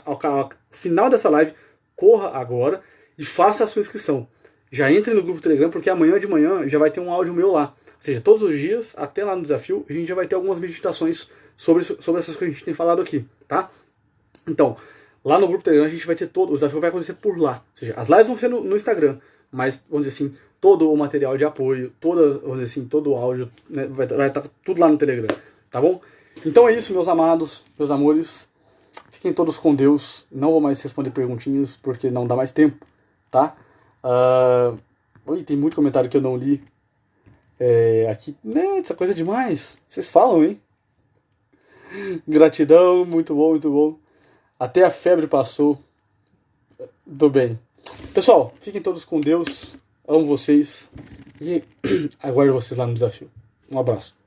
ao final dessa live, corra agora e faça a sua inscrição. Já entre no grupo do Telegram, porque amanhã de manhã já vai ter um áudio meu lá. Ou seja, todos os dias, até lá no desafio, a gente já vai ter algumas meditações sobre essas coisas que a gente tem falado aqui, tá? Então, lá no grupo do Telegram a gente vai ter todo, o desafio vai acontecer por lá. Ou seja, as lives vão ser no Instagram, mas, vamos dizer assim, todo o material de apoio, vamos dizer assim, todo o áudio, né, vai estar tudo lá no Telegram, tá bom? Então é isso, meus amados, meus amores. Fiquem todos com Deus. Não vou mais responder perguntinhas, porque não dá mais tempo, tá? Oi, tem muito comentário que eu não li. Aqui, né, essa coisa é demais. Vocês falam, hein? Gratidão, muito bom, muito bom. Até a febre passou. Tudo bem. Pessoal, fiquem todos com Deus. Amo vocês. E aguardo vocês lá no desafio. Um abraço.